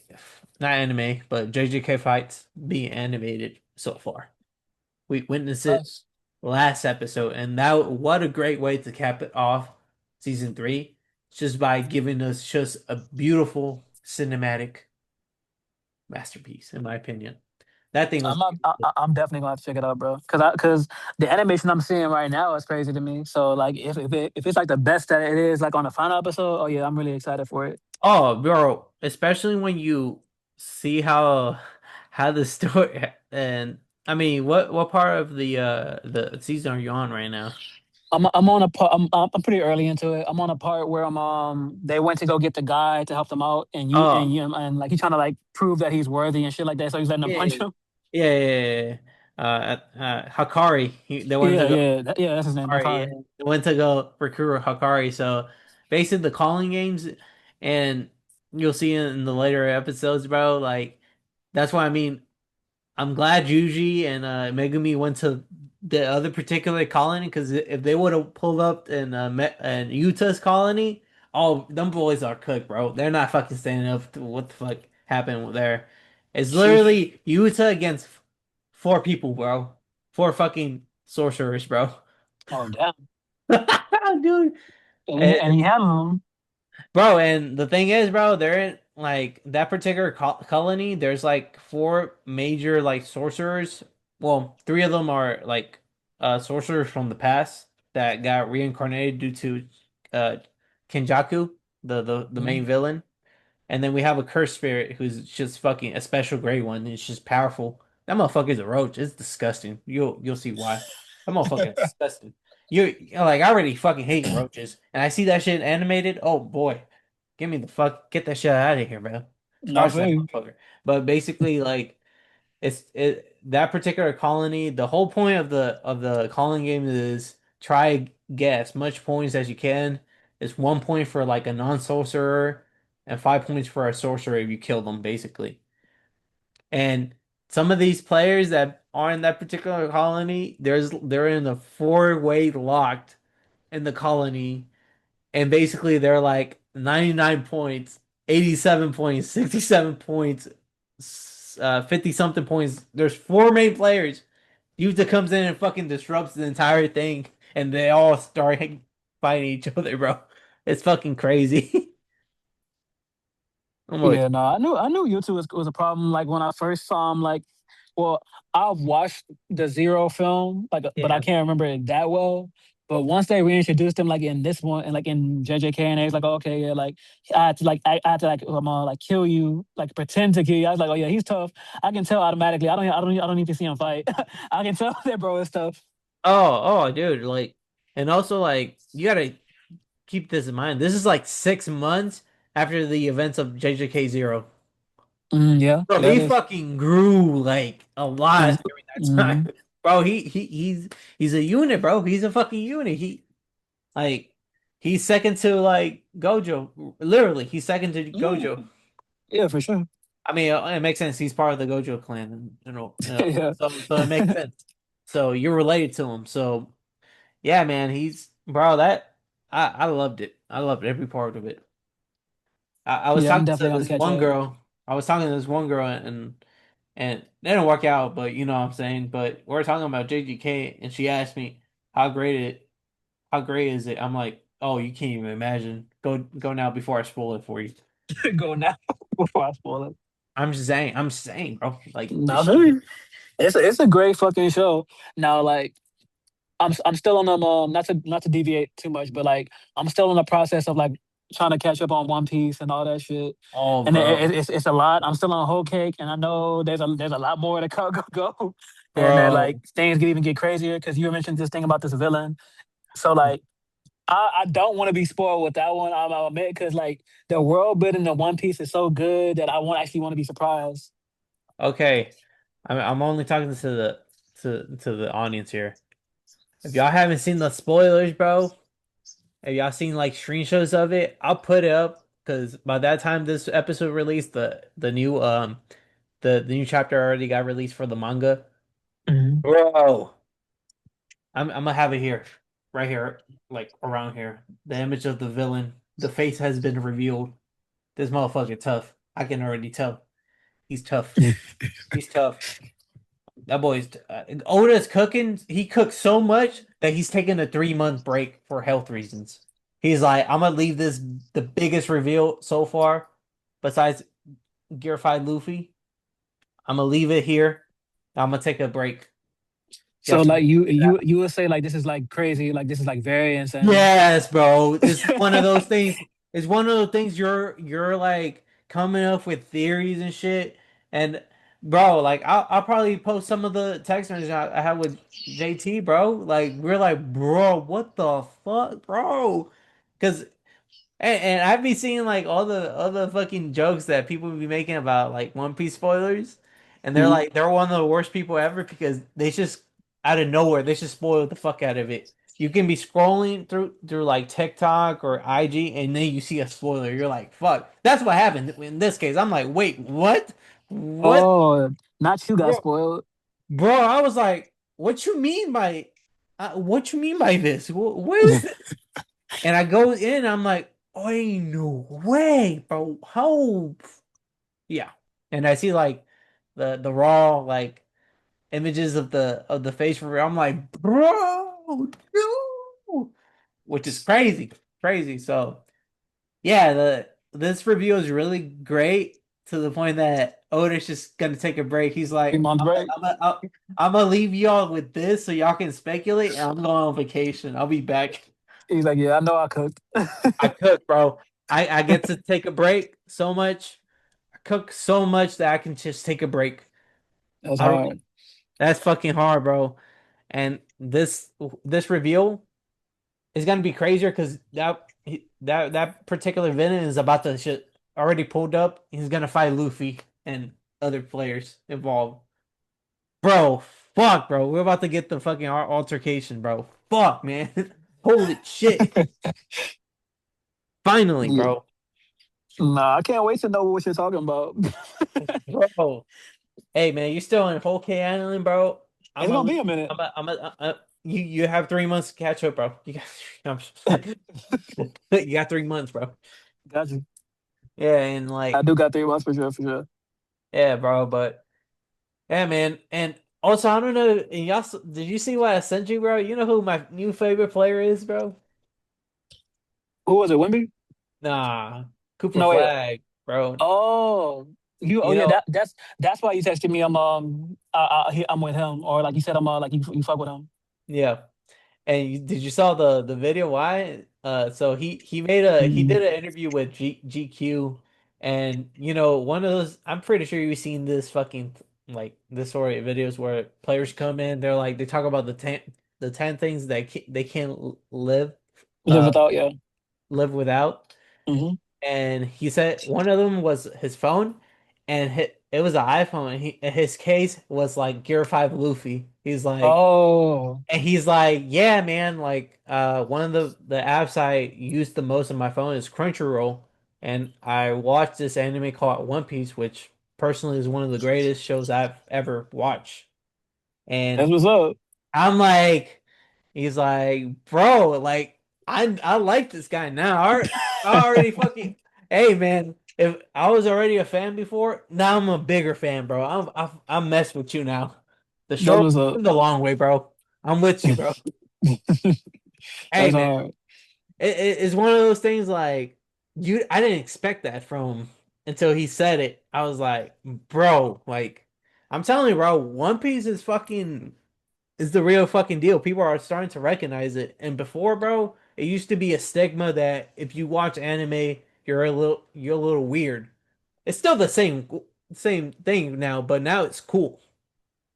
[SPEAKER 1] not anime, but JJK fights being animated so far. We witnessed it
[SPEAKER 2] Us.
[SPEAKER 1] last episode, and that what a great way to cap it off season three, just by giving us just a beautiful cinematic masterpiece, in my opinion. That thing was beautiful.
[SPEAKER 2] I'm definitely gonna have to check it out, bro. Cause the animation I'm seeing right now is crazy to me. So like, if it's like the best that it is, like on the final episode, oh yeah, I'm really excited for it.
[SPEAKER 1] Oh, bro, especially when you see how the story and I mean, what part of the season are you on right now?
[SPEAKER 2] I'm on a part. I'm pretty early into it. I'm on a part where they went to go get the guy to help them out, and
[SPEAKER 1] Oh,
[SPEAKER 2] and like he's trying to like prove that he's worthy and shit like that. So he's letting them
[SPEAKER 1] yeah,
[SPEAKER 2] punch him.
[SPEAKER 1] yeah. Hakari. They wanted
[SPEAKER 2] Yeah,
[SPEAKER 1] to go
[SPEAKER 2] yeah, that's his name,
[SPEAKER 1] Hakari. Yeah.
[SPEAKER 2] Makari.
[SPEAKER 1] They went to go recruit Hakari. So basically, the calling games, and you'll see in the later episodes, bro. Like that's what I mean. I'm glad Yuji and Megumi went to the other particular colony because if they would have pulled up in and Utah's colony, all them boys are cooked, bro. They're not fucking standing up to what the fuck happened there. It's
[SPEAKER 2] Sheesh.
[SPEAKER 1] literally Utah against four people, bro. Four fucking sorcerers, bro.
[SPEAKER 2] Oh damn.
[SPEAKER 1] Dude.
[SPEAKER 2] And
[SPEAKER 1] And,
[SPEAKER 2] he handled him.
[SPEAKER 1] bro, and the thing is, bro, they're in. like that particular colony, there's like four major like sorcerers. Well, three of them are like sorcerers from the past that got reincarnated due to uh Kenjaku, the
[SPEAKER 2] Mhm.
[SPEAKER 1] main villain. And then we have a cursed spirit who's just fucking a special gray one. And it's just powerful. That motherfucker's a roach. It's disgusting. You'll see why. That motherfucker is disgusting. You're like I already fucking hate roaches, and I see that shit animated. Oh boy, get me the fuck, get that shit out of here, bro.
[SPEAKER 2] I
[SPEAKER 1] Watch
[SPEAKER 2] feel
[SPEAKER 1] that
[SPEAKER 2] you.
[SPEAKER 1] motherfucker. But basically, like that particular colony. The whole point of the calling game is try get as much points as you can. It's 1 point for like a non-sorcerer and 5 points for a sorcerer if you kill them, basically. And some of these players that are in that particular colony, they're in a four-way locked in the colony, and basically they're like 99 points, 87 points, 67 points, 50 something points. There's four main players. Yuta comes in and fucking disrupts the entire thing, and they all start fighting each other, bro. It's fucking crazy. I'm like,
[SPEAKER 2] Yeah, no, I knew YouTube was a problem. Like when I first saw him, like, well, I've watched the Zero film, like, but I
[SPEAKER 1] yeah.
[SPEAKER 2] can't remember it that well. But once they reintroduced him, like in this one, and like in JJK, and it's like, okay, yeah, like I had to like kill you, like pretend to kill you. I was like, oh yeah, he's tough. I can tell automatically. I don't need to see him fight. I can tell that bro is tough.
[SPEAKER 1] Dude, like, and also like you gotta keep this in mind. This is like 6 months after the events of JJK Zero.
[SPEAKER 2] Yeah,
[SPEAKER 1] Bro,
[SPEAKER 2] that
[SPEAKER 1] he
[SPEAKER 2] is.
[SPEAKER 1] fucking grew like a lot during that
[SPEAKER 2] Mm-hmm.
[SPEAKER 1] time. Bro, he's a unit, bro. He's a fucking unit. Like he's second to like Gojo. Literally, he's second to
[SPEAKER 2] Yeah,
[SPEAKER 1] Gojo.
[SPEAKER 2] yeah, for sure.
[SPEAKER 1] I mean, it makes sense. He's part of the Gojo clan,
[SPEAKER 2] Yeah.
[SPEAKER 1] so it makes sense. So you're related to him. So yeah, man, he's bro. That I loved it. I loved every part of it. I was
[SPEAKER 2] Yeah, I'm
[SPEAKER 1] talking to
[SPEAKER 2] definitely gonna
[SPEAKER 1] this
[SPEAKER 2] catch
[SPEAKER 1] one
[SPEAKER 2] up.
[SPEAKER 1] girl. I was talking to this one girl, and it didn't work out. But you know what I'm saying. But we are talking about JGK, and she asked me how great it, how great is it? I'm like, oh, you can't even imagine. Go now before I spoil it for you.
[SPEAKER 2] Go now before I spoil it.
[SPEAKER 1] I'm just saying, bro. Like this
[SPEAKER 2] No,
[SPEAKER 1] shit.
[SPEAKER 2] really. It's a great fucking show. Now, like I'm still on the not to deviate too much, but like I'm still in the process of like trying to catch up on One Piece and all that shit.
[SPEAKER 1] Oh,
[SPEAKER 2] And
[SPEAKER 1] bro,
[SPEAKER 2] it's a lot. I'm still on whole cake, and I know there's a lot more to go. And then like
[SPEAKER 1] bro.
[SPEAKER 2] things get even get crazier because you mentioned this thing about this villain. So like I don't want to be spoiled with that one. I'll admit because like the world building of One Piece is so good that I want actually want to be surprised.
[SPEAKER 1] Okay, I'm only talking to to the audience here. If y'all haven't seen the spoilers, bro, if y'all seen like screenshots of it, I'll put it up because by that time this episode released, the new the new chapter already got released for the manga.
[SPEAKER 2] Mhm.
[SPEAKER 1] Bro, I'm gonna have it here, right here, like around here. The image of the villain, the face has been revealed. This motherfucker tough. I can already tell. He's tough. He's tough. That boy's Oda's cooking. He cooks so much that he's taking a 3 month break for health reasons. He's like, I'm gonna leave this the biggest reveal so far, besides Gearified Luffy. I'm gonna leave it here. I'm gonna take a break. Y'all
[SPEAKER 2] So
[SPEAKER 1] should
[SPEAKER 2] like
[SPEAKER 1] check it out.
[SPEAKER 2] you would say like this is like crazy, like this is like very insane.
[SPEAKER 1] Yes, bro. This is one of those things. It's one of those things you're like coming up with theories and shit. And bro, like I'll probably post some of the text messages I had with JT, bro. Like we're like, bro, what the fuck, bro? Because and I've been seeing like all the other fucking jokes that people be making about like One Piece spoilers, and they're
[SPEAKER 2] Mhm.
[SPEAKER 1] like they're one of the worst people ever because they just out of nowhere they just spoil the fuck out of it. You can be scrolling through like TikTok or IG, and then you see a spoiler. You're like, fuck. That's what happened in this case. I'm like, wait, what? What,
[SPEAKER 2] Oh, not you got
[SPEAKER 1] bro?
[SPEAKER 2] spoiled.
[SPEAKER 1] Bro, I was like, what you mean by, what you mean by this? What is this? And I go in, I'm like, oh, ain't no way, bro. How? Yeah. And I see like the raw like images of the face for real. I'm like, bro, no, which is crazy, crazy. So yeah, this review is really great to the point that Otis just gonna take a break. He's
[SPEAKER 2] Three
[SPEAKER 1] like,
[SPEAKER 2] months break.
[SPEAKER 1] I'm gonna leave y'all with this so y'all can speculate, and I'm going on vacation. I'll be back.
[SPEAKER 2] He's like, yeah, I know I cooked.
[SPEAKER 1] I cook, bro. I get to take a break so much. I cook so much that I can just take a break.
[SPEAKER 2] That's
[SPEAKER 1] I don't.
[SPEAKER 2] hard.
[SPEAKER 1] That's fucking hard, bro. And this reveal is gonna be crazier because that particular villain is about to shit already pulled up. He's gonna fight Luffy and other players involved. Bro, fuck, bro. We're about to get the fucking altercation, bro. Fuck, man. Holy shit. Finally,
[SPEAKER 2] Yeah.
[SPEAKER 1] bro.
[SPEAKER 2] Nah, I can't wait to know what you're talking about.
[SPEAKER 1] Bro. Hey, man, you still in Whole K Island, bro?
[SPEAKER 2] It's gonna be a minute.
[SPEAKER 1] You have 3 months to catch up, bro. I'm you got 3 months, bro.
[SPEAKER 2] Got you.
[SPEAKER 1] Yeah, and
[SPEAKER 2] I
[SPEAKER 1] like,
[SPEAKER 2] do got 3 months for sure, for sure.
[SPEAKER 1] yeah, bro, but yeah, man. And also, I don't know, and did you see what I sent you, bro? You know who my new favorite player is, bro?
[SPEAKER 2] Who was it? Wimby?
[SPEAKER 1] Nah, Cooper
[SPEAKER 2] No, wait.
[SPEAKER 1] Flag, bro.
[SPEAKER 2] Oh, you. Oh,
[SPEAKER 1] You
[SPEAKER 2] yeah.
[SPEAKER 1] know,
[SPEAKER 2] That's why you texted me. I'm with him, or like you said, like you fuck with him.
[SPEAKER 1] yeah. And did you saw the video? Why? So he
[SPEAKER 2] Mm.
[SPEAKER 1] did an interview with GQ, and you know one of those. I'm pretty sure you've seen this fucking like this sort of videos where players come in. They're like they talk about the 10 things that they can't live
[SPEAKER 2] Live
[SPEAKER 1] uh
[SPEAKER 2] without, yeah.
[SPEAKER 1] live without.
[SPEAKER 2] Hmm.
[SPEAKER 1] And he said one of them was his phone, and it was an iPhone. And his case was like Gear 5 Luffy.
[SPEAKER 2] Oh,
[SPEAKER 1] And he's like, yeah, man, like one of the apps I use the most on my phone is Crunchyroll. And I watched this anime called One Piece, which personally is one of the greatest shows I've ever watched.
[SPEAKER 2] that's
[SPEAKER 1] And
[SPEAKER 2] what's up.
[SPEAKER 1] I'm like, he's like, bro, like I like this guy now. I already fucking hey man, if I was already a fan before, now I'm a bigger fan, bro. I'm messed with you now. The
[SPEAKER 2] That's
[SPEAKER 1] short
[SPEAKER 2] what's
[SPEAKER 1] way
[SPEAKER 2] up.
[SPEAKER 1] and the long way, bro. I'm with you, bro. Hey
[SPEAKER 2] That's
[SPEAKER 1] man,
[SPEAKER 2] hard.
[SPEAKER 1] it's one of those things like I didn't expect that from him until he said it. I was like, bro, like I'm telling you, bro, One Piece is fucking is the real fucking deal. People are starting to recognize it. And before, bro, it used to be a stigma that if you watch anime, you're a little weird. It's still the same thing now, but now it's cool.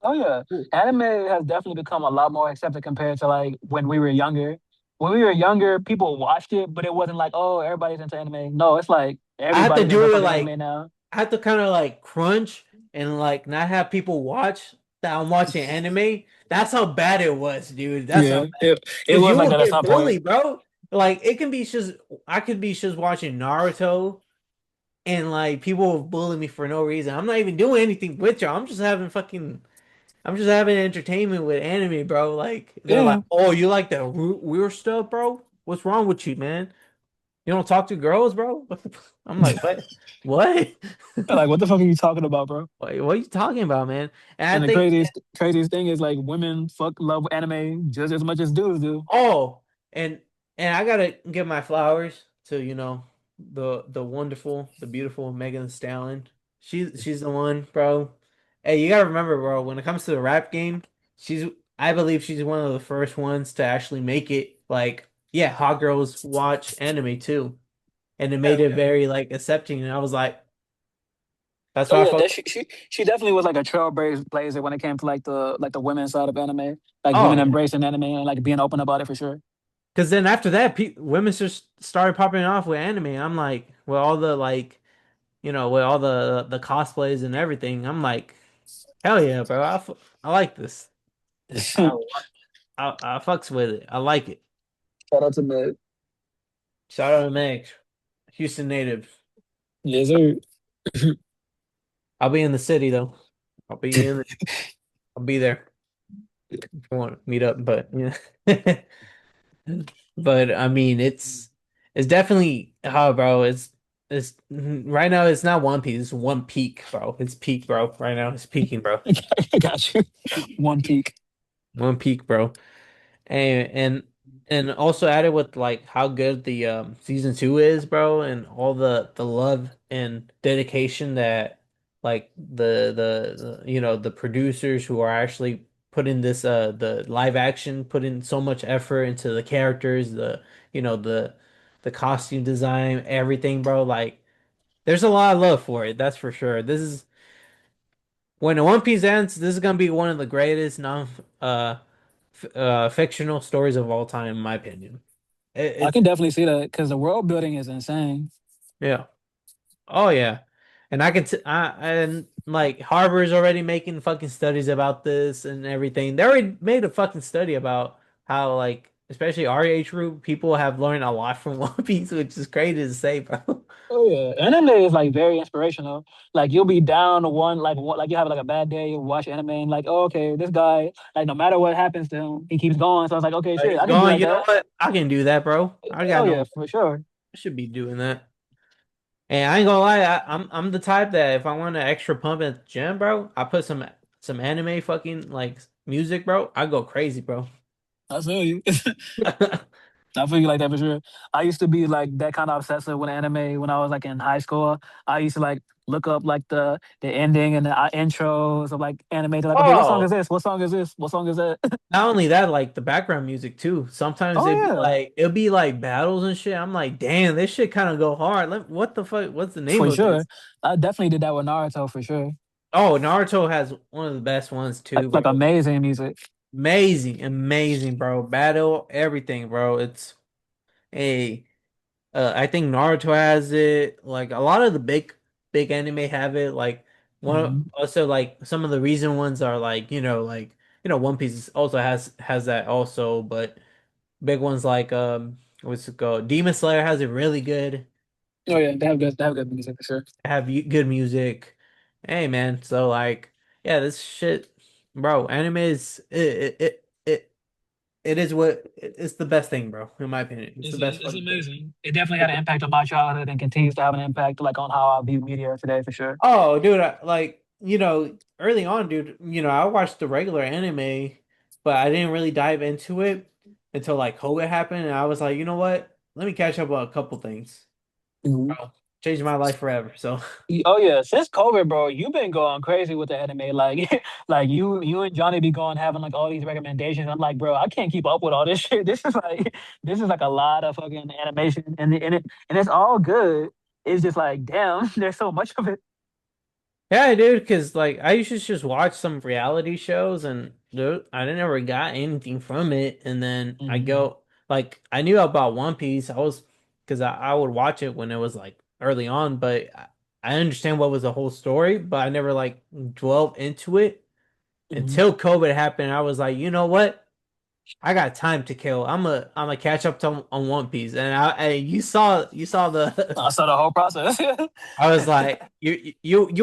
[SPEAKER 2] Oh yeah,
[SPEAKER 1] Cool.
[SPEAKER 2] anime has definitely become a lot more accepted compared to like when we were younger. When we were younger, people watched it, but it wasn't like, oh, everybody's into anime. No, it's like
[SPEAKER 1] I have to
[SPEAKER 2] everybody's into
[SPEAKER 1] do it
[SPEAKER 2] fucking
[SPEAKER 1] like
[SPEAKER 2] anime now.
[SPEAKER 1] I have to kind of like crunch and like not have people watch that I'm watching anime. That's how bad it was, dude. That's how
[SPEAKER 2] Yeah,
[SPEAKER 1] bad.
[SPEAKER 2] it
[SPEAKER 1] Because
[SPEAKER 2] was
[SPEAKER 1] you
[SPEAKER 2] like
[SPEAKER 1] will
[SPEAKER 2] that at
[SPEAKER 1] get
[SPEAKER 2] some point.
[SPEAKER 1] bullied, bro. Like it can be just I could be just watching Naruto and like people will bully me for no reason. I'm not even doing anything with you. I'm just having entertainment with anime, bro. Like they're like,
[SPEAKER 2] Yeah,
[SPEAKER 1] "Oh, you like the weird stuff, bro? What's wrong with you, man? You don't talk to girls, bro?" I'm like, "What? What?
[SPEAKER 2] like what the fuck are you talking about, bro?
[SPEAKER 1] What are you talking about, man?" And
[SPEAKER 2] And
[SPEAKER 1] I
[SPEAKER 2] the
[SPEAKER 1] think
[SPEAKER 2] craziest thing is like women fuck love anime just as much as dudes do.
[SPEAKER 1] oh, and I gotta give my flowers to, the wonderful, the beautiful Megan Thee Stallion. She's the one, bro. Hey, you gotta remember, bro, when it comes to the rap game, she's I believe she's one of the first ones to actually make it like, yeah, hot girls watch anime too. And it
[SPEAKER 2] Yeah.
[SPEAKER 1] made it very like accepting. And I was like, that's
[SPEAKER 2] Oh
[SPEAKER 1] why I
[SPEAKER 2] yeah,
[SPEAKER 1] fuck.
[SPEAKER 2] she definitely was like a trailblazer when it came to like the women's side of anime, like
[SPEAKER 1] Oh
[SPEAKER 2] women
[SPEAKER 1] yeah.
[SPEAKER 2] embracing anime and like being open about it for sure.
[SPEAKER 1] Because then after that, women just started popping off with anime. I'm like, with all the like with all the cosplays and everything. I'm like, hell yeah, bro. I like this. I,
[SPEAKER 2] Shout
[SPEAKER 1] I fucks with it. I like it.
[SPEAKER 2] out to Meg.
[SPEAKER 1] Shout out to Meg, Houston native.
[SPEAKER 2] Yes, sir.
[SPEAKER 1] I'll be in the city though. I'll be in. I'll be there if you want to meet up. But yeah, but I mean, it's definitely bro. It's right now. It's not One Piece. It's One Peak, bro. It's peak, bro. Right now, it's peaking, bro.
[SPEAKER 2] I got you. One Peak.
[SPEAKER 1] One Peak, bro. And and also added with like how good the season 2 is, bro, and all the love and dedication that like the producers who are actually putting this the live action put in so much effort into the characters, the costume design, everything, bro. Like there's a lot of love for it, that's for sure. This is when the One Piece ends, this is gonna be one of the greatest non fictional stories of all time, in my opinion.
[SPEAKER 2] I
[SPEAKER 1] It's
[SPEAKER 2] can definitely see that because the world building is insane.
[SPEAKER 1] yeah. Oh yeah. And I can t and like Harvard's already making fucking studies about this and everything. They already made a fucking study about how like especially our age group people have learned a lot from One Piece, which is crazy to say, bro.
[SPEAKER 2] Oh yeah, anime is like very inspirational. Like you'll be down to like you have like a bad day, you watch anime and like, oh, okay, this guy, like no matter what happens to him, he keeps going. So I was like, okay, shit,
[SPEAKER 1] He's
[SPEAKER 2] I can be
[SPEAKER 1] going,
[SPEAKER 2] like
[SPEAKER 1] you know
[SPEAKER 2] that.
[SPEAKER 1] what? I can do that, bro. I got
[SPEAKER 2] Oh
[SPEAKER 1] no
[SPEAKER 2] yeah, for sure.
[SPEAKER 1] I should be doing that. And I ain't gonna lie, I'm the type that if I want an extra pump at the gym, bro, I put some anime fucking like music, bro. I go crazy, bro.
[SPEAKER 2] I feel you. I feel you like that for sure. I used to be like that kind of obsessive with anime when I was like in high school. I used to like look up like the ending and the intros of like anime. They're like, okay, what song is
[SPEAKER 1] Oh,
[SPEAKER 2] this? What song is this? What song is that?
[SPEAKER 1] not only that, like the background music too. Sometimes
[SPEAKER 2] Oh yeah,
[SPEAKER 1] it'll be like battles and shit. I'm like, damn, this shit kind of go hard. What the fuck? What's the name
[SPEAKER 2] for
[SPEAKER 1] of
[SPEAKER 2] sure.
[SPEAKER 1] this?
[SPEAKER 2] I definitely did that with Naruto for sure.
[SPEAKER 1] Oh, Naruto has one of the best ones too,
[SPEAKER 2] Like
[SPEAKER 1] bro.
[SPEAKER 2] amazing music.
[SPEAKER 1] Amazing, amazing, bro. Battle, everything, bro. It's a I think Naruto has it. Like a lot of the big anime have it. Like one
[SPEAKER 2] Hmm.
[SPEAKER 1] also like some of the recent ones are like One Piece also has that also, but big ones like what's it called? Demon Slayer has it really good.
[SPEAKER 2] Oh yeah, they have good music for sure.
[SPEAKER 1] Good music. Hey man, so like yeah, this shit, bro. Anime is it is it's the best thing, bro. In my opinion, it's the best
[SPEAKER 2] It's
[SPEAKER 1] fucking thing.
[SPEAKER 2] amazing. It definitely had an impact on my childhood and continues to have an impact like on how I view media today for sure.
[SPEAKER 1] Oh, dude, like, early on, dude, I watched the regular anime, but I didn't really dive into it until like COVID happened, and I was like, you know what? Let me catch up on a couple things.
[SPEAKER 2] Mhm.
[SPEAKER 1] Bro, changed my life forever. So,
[SPEAKER 2] Oh yeah, since COVID, bro, you've been going crazy with the anime. Like, like you and Johnny be going having like all these recommendations. I'm like, bro, I can't keep up with all this shit. This is like a lot of fucking animation, and it's all good. It's just like, damn, there's so much of it.
[SPEAKER 1] yeah, dude, because like I used to just watch some reality shows, and dude, I never got anything from it. And then I
[SPEAKER 2] Hmm.
[SPEAKER 1] go, like, I knew about One Piece. Because I would watch it when it was like early on, but I understand what was the whole story, but I never like dwelled into it
[SPEAKER 2] Hmm.
[SPEAKER 1] until COVID happened. I was like, you know what? I got time to kill. I'm a catch up on One Piece, and you saw the
[SPEAKER 2] I saw the whole process.
[SPEAKER 1] I was like, you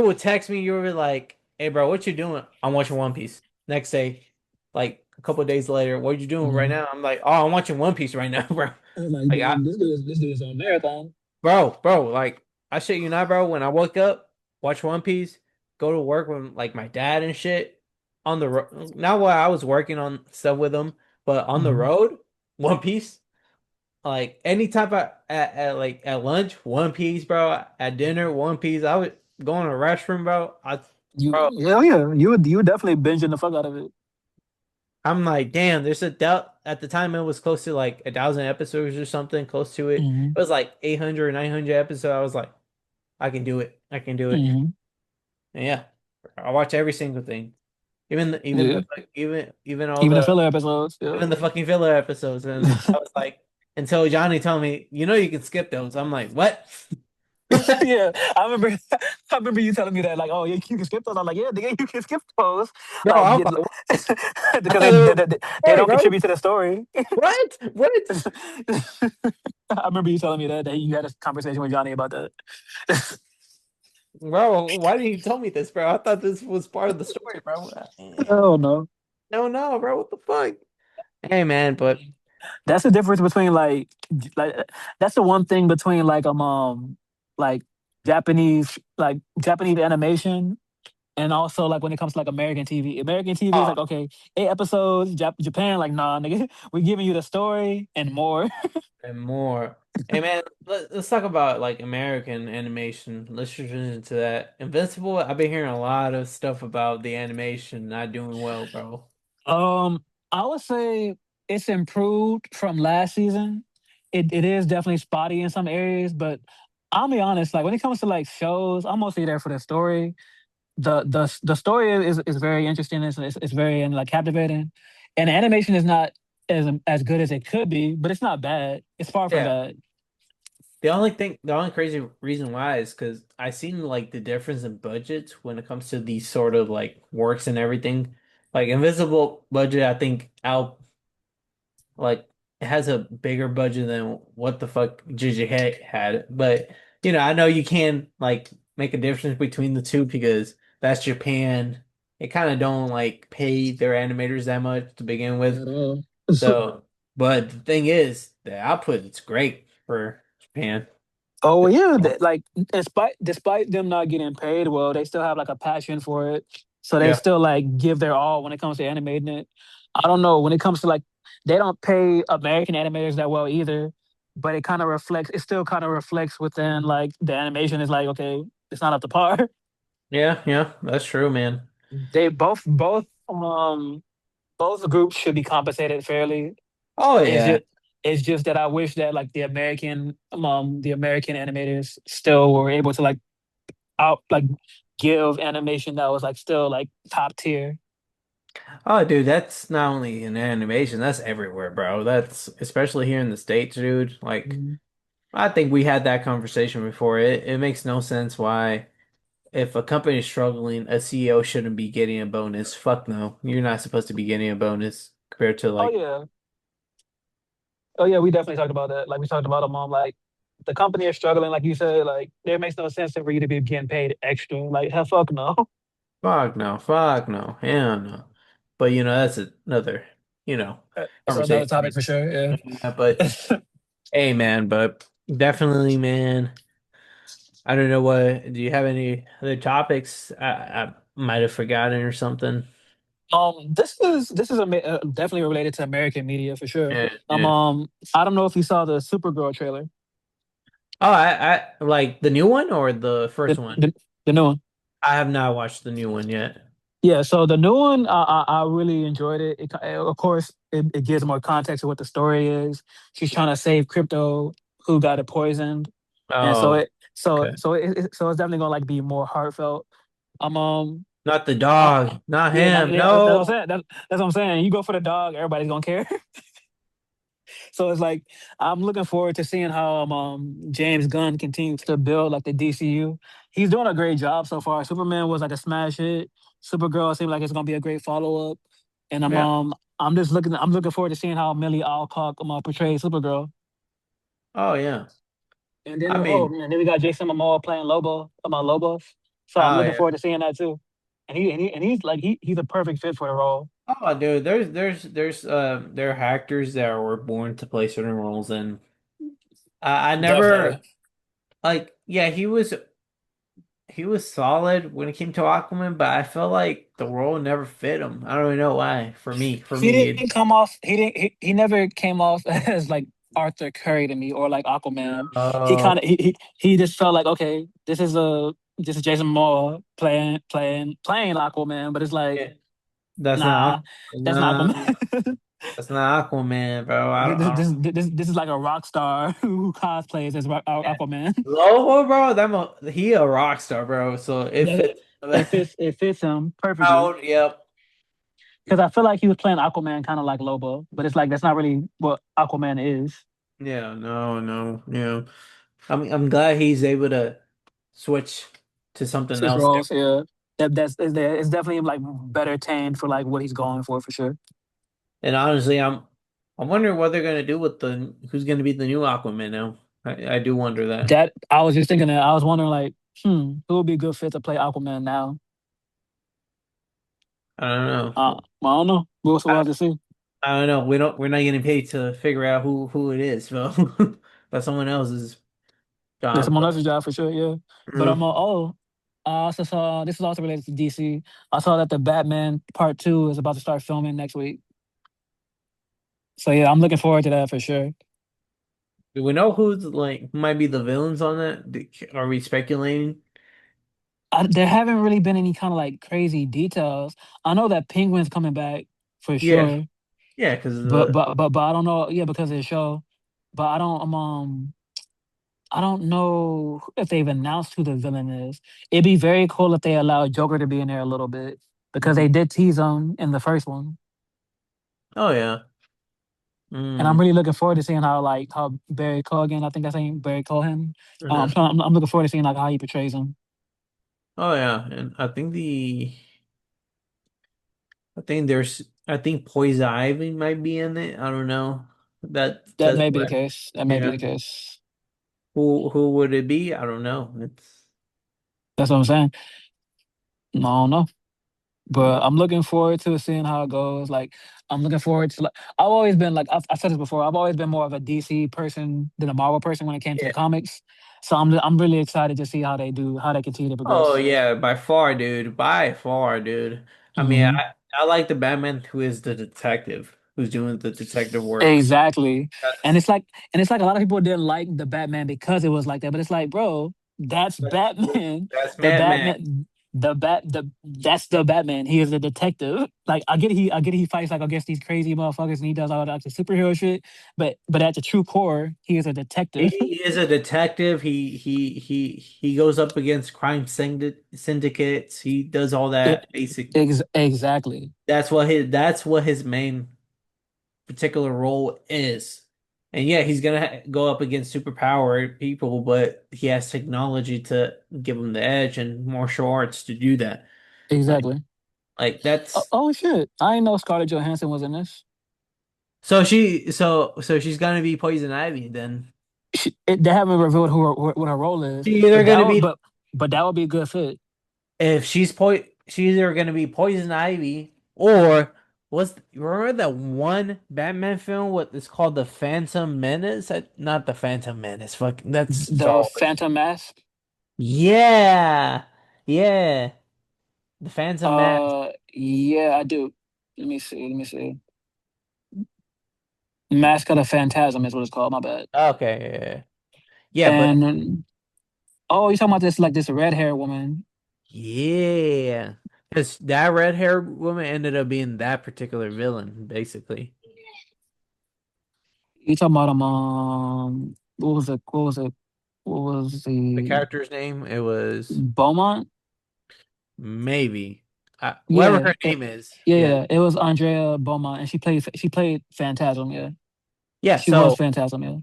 [SPEAKER 1] would text me, you were like, "Hey, bro, what you doing?" I'm watching One Piece. Next day, like a couple of days later, what you doing right
[SPEAKER 2] Mhm.
[SPEAKER 1] now? I'm like, "Oh, I'm watching One Piece right now, bro."
[SPEAKER 2] I'm like,
[SPEAKER 1] Like,
[SPEAKER 2] damn, this dude is on marathon.
[SPEAKER 1] bro, like, I shit you not, bro. When I woke up, watch One Piece, go to work with like my dad and shit on the road. Not while I was working on stuff with him, but on the
[SPEAKER 2] Mhm.
[SPEAKER 1] road, One Piece. Like anytime at lunch, One Piece, bro. At dinner, One Piece. I would go in the restroom, bro. Bro,
[SPEAKER 2] Yeah, you would definitely binging the fuck out of it.
[SPEAKER 1] I'm like, damn. There's a doubt. At the time, it was close to like 1,000 episodes or something, close to it.
[SPEAKER 2] Hmm.
[SPEAKER 1] It was like 800, 900 episodes. I was like, I can do it. I can do it.
[SPEAKER 2] Hmm.
[SPEAKER 1] And yeah, I watch every single thing,
[SPEAKER 2] Yeah,
[SPEAKER 1] even all
[SPEAKER 2] even the filler episodes. Yeah.
[SPEAKER 1] even the fucking filler episodes. And I was like, until Johnny told me, you can skip those. I'm like, what?
[SPEAKER 2] Yeah, I remember. I remember you telling me that, like, oh, yeah, you can skip those. I'm like, yeah, nigga, you can skip those,
[SPEAKER 1] Bro,
[SPEAKER 2] like,
[SPEAKER 1] I'm like, I
[SPEAKER 2] because
[SPEAKER 1] thought it was
[SPEAKER 2] they
[SPEAKER 1] story,
[SPEAKER 2] don't
[SPEAKER 1] bro.
[SPEAKER 2] contribute to the story.
[SPEAKER 1] What? What?
[SPEAKER 2] I remember you telling me that you had a conversation with Johnny about that.
[SPEAKER 1] Bro, why didn't you tell me this, bro? I thought this was part of the story, bro.
[SPEAKER 2] Oh no,
[SPEAKER 1] No, bro. What the fuck? Hey, man, but
[SPEAKER 2] that's the difference between like that's the one thing between like like Japanese animation And also like when it comes to like American TV is
[SPEAKER 1] Oh,
[SPEAKER 2] like okay, 8 episodes. Japan like nah, nigga, we're giving you the story and more.
[SPEAKER 1] and more. Hey man, let's talk about like American animation. Let's transition into that. Invincible, I've been hearing a lot of stuff about the animation not doing well, bro.
[SPEAKER 2] Um, I would say it's improved from last season. It is definitely spotty in some areas, but I'll be honest, like when it comes to like shows, I'm mostly there for the story. The story is very interesting. It's very like captivating, and the animation is not as good as it could be, but it's not bad. It's far from
[SPEAKER 1] Yeah.
[SPEAKER 2] bad.
[SPEAKER 1] The only crazy reason why is because I seen like the difference in budgets when it comes to these sort of like works and everything. Like Invisible budget, I think out like it has a bigger budget than what the fuck JJ had. But I know you can like make a difference between the two because that's Japan. They kind of don't like pay their animators that much to begin with.
[SPEAKER 2] At all.
[SPEAKER 1] So, but the thing is, the output is great for Japan.
[SPEAKER 2] Oh yeah, like despite them not getting paid well, they still have like a passion for it. So they
[SPEAKER 1] Yeah.
[SPEAKER 2] still like give their all when it comes to animating it. I don't know when it comes to like they don't pay American animators that well either, but it kind of reflects. It still kind of reflects within like the animation is like okay, it's not up to par.
[SPEAKER 1] Yeah, yeah, that's true, man.
[SPEAKER 2] They both groups should be compensated fairly.
[SPEAKER 1] Oh
[SPEAKER 2] It's
[SPEAKER 1] yeah.
[SPEAKER 2] just it's just that I wish that like the American animators still were able to like out like give animation that was like still like top tier.
[SPEAKER 1] Oh, dude, that's not only in animation, that's everywhere, bro. That's especially here in the States, dude. Like,
[SPEAKER 2] Mhm.
[SPEAKER 1] I think we had that conversation before. It makes no sense why if a company is struggling, a CEO shouldn't be getting a bonus. Fuck no. You're not supposed to be getting a bonus compared to
[SPEAKER 2] Oh
[SPEAKER 1] like,
[SPEAKER 2] yeah, oh yeah, we definitely talked about that. Like we talked about them on like the company is struggling, like you said, like there makes no sense for you to be getting paid extra. Like hell, fuck no.
[SPEAKER 1] fuck no, hell no. But that's another,
[SPEAKER 2] That's another
[SPEAKER 1] conversation.
[SPEAKER 2] topic for sure. Yeah.
[SPEAKER 1] Yeah, but hey, man, but definitely, man. I don't know do you have any other topics I might have forgotten or something?
[SPEAKER 2] definitely related to American media for sure.
[SPEAKER 1] Yeah, yeah.
[SPEAKER 2] I don't know if you saw the Supergirl trailer,
[SPEAKER 1] Oh, I like the new one or the first
[SPEAKER 2] the
[SPEAKER 1] one?
[SPEAKER 2] the, the new one.
[SPEAKER 1] I have not watched the new one yet.
[SPEAKER 2] Yeah, so the new one, I really enjoyed it. Of course, it gives more context of what the story is. She's trying to save crypto, who got it poisoned, and so
[SPEAKER 1] Oh,
[SPEAKER 2] it, so
[SPEAKER 1] okay.
[SPEAKER 2] so so it's definitely gonna like be more heartfelt.
[SPEAKER 1] Not the
[SPEAKER 2] Uh,
[SPEAKER 1] dog, not
[SPEAKER 2] yeah,
[SPEAKER 1] him.
[SPEAKER 2] yeah, that's what I'm
[SPEAKER 1] No.
[SPEAKER 2] saying. That's what I'm saying. You go for the dog, everybody's gonna care. So it's like I'm looking forward to seeing how James Gunn continues to build like the DCU. He's doing a great job so far. Superman was like a smash hit. Supergirl seemed like it's gonna be a great follow up. And
[SPEAKER 1] Yeah.
[SPEAKER 2] I'm looking forward to seeing how Millie Alcock portrays Supergirl.
[SPEAKER 1] Oh yeah.
[SPEAKER 2] And then
[SPEAKER 1] I mean,
[SPEAKER 2] and then we got Jason Momoa playing Lobos. So I'm
[SPEAKER 1] oh
[SPEAKER 2] looking
[SPEAKER 1] yeah.
[SPEAKER 2] forward to seeing that too. And he's like he's a perfect fit for the role.
[SPEAKER 1] Oh dude, there are actors that were born to play certain roles and I never
[SPEAKER 2] Definitely.
[SPEAKER 1] like yeah, he was solid when it came to Aquaman, but I felt like the role never fit him. I don't really know why. For
[SPEAKER 2] He
[SPEAKER 1] me, it,
[SPEAKER 2] didn't come off. He didn't. He never came off as like Arthur Curry to me or like Aquaman. He
[SPEAKER 1] uh,
[SPEAKER 2] kind of he just felt like okay, this is Jason Momoa playing Aquaman, but it's like
[SPEAKER 1] yeah, that's
[SPEAKER 2] nah,
[SPEAKER 1] not
[SPEAKER 2] that's not
[SPEAKER 1] nah,
[SPEAKER 2] Aquaman.
[SPEAKER 1] that's not Aquaman, bro.
[SPEAKER 2] This is like a rock star who cosplays as
[SPEAKER 1] Yeah.
[SPEAKER 2] Aquaman.
[SPEAKER 1] Lobo, bro, he a rock star, bro. So if
[SPEAKER 2] That
[SPEAKER 1] it,
[SPEAKER 2] it fits him perfectly
[SPEAKER 1] out, yep,
[SPEAKER 2] because I feel like he was playing Aquaman kind of like Lobo, but it's like that's not really what Aquaman is.
[SPEAKER 1] yeah, no, no, I'm glad he's able to switch to something
[SPEAKER 2] His
[SPEAKER 1] else
[SPEAKER 2] roles,
[SPEAKER 1] different.
[SPEAKER 2] yeah. That's is there. It's definitely like better tamed for like what he's going for sure.
[SPEAKER 1] And honestly, I'm wondering what they're gonna do with the who's gonna be the new Aquaman now. I do wonder that.
[SPEAKER 2] That I was just thinking that I was wondering like, who would be a good fit to play Aquaman now?
[SPEAKER 1] I don't know.
[SPEAKER 2] I don't know. We'll
[SPEAKER 1] I,
[SPEAKER 2] have to see.
[SPEAKER 1] I don't know. We're not getting paid to figure out who it is, so that's someone else's
[SPEAKER 2] That's
[SPEAKER 1] job.
[SPEAKER 2] someone
[SPEAKER 1] But
[SPEAKER 2] else's job for sure. Yeah, but
[SPEAKER 1] uh,
[SPEAKER 2] I'm I also saw this is also related to DC. I saw that the Batman Part Two is about to start filming next week. So yeah, I'm looking forward to that for sure.
[SPEAKER 1] Do we know who's like who might be the villains on that? Are we speculating?
[SPEAKER 2] There haven't really been any kind of like crazy details. I know that Penguin's coming back for
[SPEAKER 1] Yeah,
[SPEAKER 2] sure,
[SPEAKER 1] yeah, because
[SPEAKER 2] but
[SPEAKER 1] the
[SPEAKER 2] but I don't know. Yeah, because of the show, but I don't know if they've announced who the villain is. It'd be very cool if they allowed Joker to be in there a little bit because they
[SPEAKER 1] Mhm.
[SPEAKER 2] did tease him in the first one,
[SPEAKER 1] Oh yeah.
[SPEAKER 2] and I'm
[SPEAKER 1] Mm.
[SPEAKER 2] really looking forward to seeing how Barry Cogan, I think that's name Barry Cohen.
[SPEAKER 1] Uh-huh.
[SPEAKER 2] I'm looking forward to seeing like how he portrays him.
[SPEAKER 1] Oh yeah, and I think Poison Ivy might be in it. I don't know.
[SPEAKER 2] That
[SPEAKER 1] That's
[SPEAKER 2] may be the
[SPEAKER 1] what.
[SPEAKER 2] case. That may be
[SPEAKER 1] Yeah.
[SPEAKER 2] the case.
[SPEAKER 1] Who would it be? I don't know. It's
[SPEAKER 2] That's what I'm saying. I don't know. But I'm looking forward to seeing how it goes. Like I'm looking forward to like I've always been like I've said this before. I've always been more of a DC person than a Marvel person when it came to
[SPEAKER 1] yeah.
[SPEAKER 2] the comics. So I'm really excited to see how they continue to
[SPEAKER 1] Oh
[SPEAKER 2] progress.
[SPEAKER 1] yeah, by far, dude. By far, dude. I mean,
[SPEAKER 2] Hmm.
[SPEAKER 1] I like the Batman who is the detective, who's doing the detective work.
[SPEAKER 2] Exactly. And
[SPEAKER 1] That's
[SPEAKER 2] it's like a lot of people didn't like the Batman because it was like that. But it's like, bro, that's Batman.
[SPEAKER 1] that's
[SPEAKER 2] The
[SPEAKER 1] Batman.
[SPEAKER 2] Batman the that's the Batman. He is a detective. Like I get he fights like against these crazy motherfuckers and he does all that superhero shit. But at the true core, he is a detective.
[SPEAKER 1] He is a detective. He goes up against syndicates. He does all
[SPEAKER 2] It,
[SPEAKER 1] that basic.
[SPEAKER 2] exactly.
[SPEAKER 1] That's what his main particular role is. And yeah, he's gonna go up against superpowered people, but he has technology to give him the edge and martial arts to do that. Like,
[SPEAKER 2] Exactly.
[SPEAKER 1] like
[SPEAKER 2] Oh,
[SPEAKER 1] that's
[SPEAKER 2] oh shit. I didn't know Scarlett Johansson was in this.
[SPEAKER 1] so she's gonna be Poison Ivy then.
[SPEAKER 2] They haven't revealed what her role is.
[SPEAKER 1] She's either
[SPEAKER 2] But
[SPEAKER 1] gonna be
[SPEAKER 2] that would be a good fit.
[SPEAKER 1] if she's either gonna be Poison Ivy or was remember that one Batman film what is called the Phantom Menace? Not the Phantom Menace. Fuck, that's
[SPEAKER 2] The
[SPEAKER 1] Star Wars.
[SPEAKER 2] Phantom Mask.
[SPEAKER 1] Yeah, yeah, the Phantom Menace.
[SPEAKER 2] Yeah, I do. Let me see. Mask of the Phantasm is what it's called. My bad.
[SPEAKER 1] Okay, yeah, yeah, but
[SPEAKER 2] And oh, you're talking about this like this red hair woman.
[SPEAKER 1] yeah, because that red haired woman ended up being that particular villain, basically.
[SPEAKER 2] You talking about what was it? What was
[SPEAKER 1] The
[SPEAKER 2] the
[SPEAKER 1] character's name, it was
[SPEAKER 2] Beaumont?
[SPEAKER 1] maybe whatever
[SPEAKER 2] Yeah,
[SPEAKER 1] her name is. Yeah,
[SPEAKER 2] yeah. It was Andrea Beaumont, and she played Phantasm. Yeah,
[SPEAKER 1] yeah.
[SPEAKER 2] she was
[SPEAKER 1] So,
[SPEAKER 2] Phantasm. Yeah.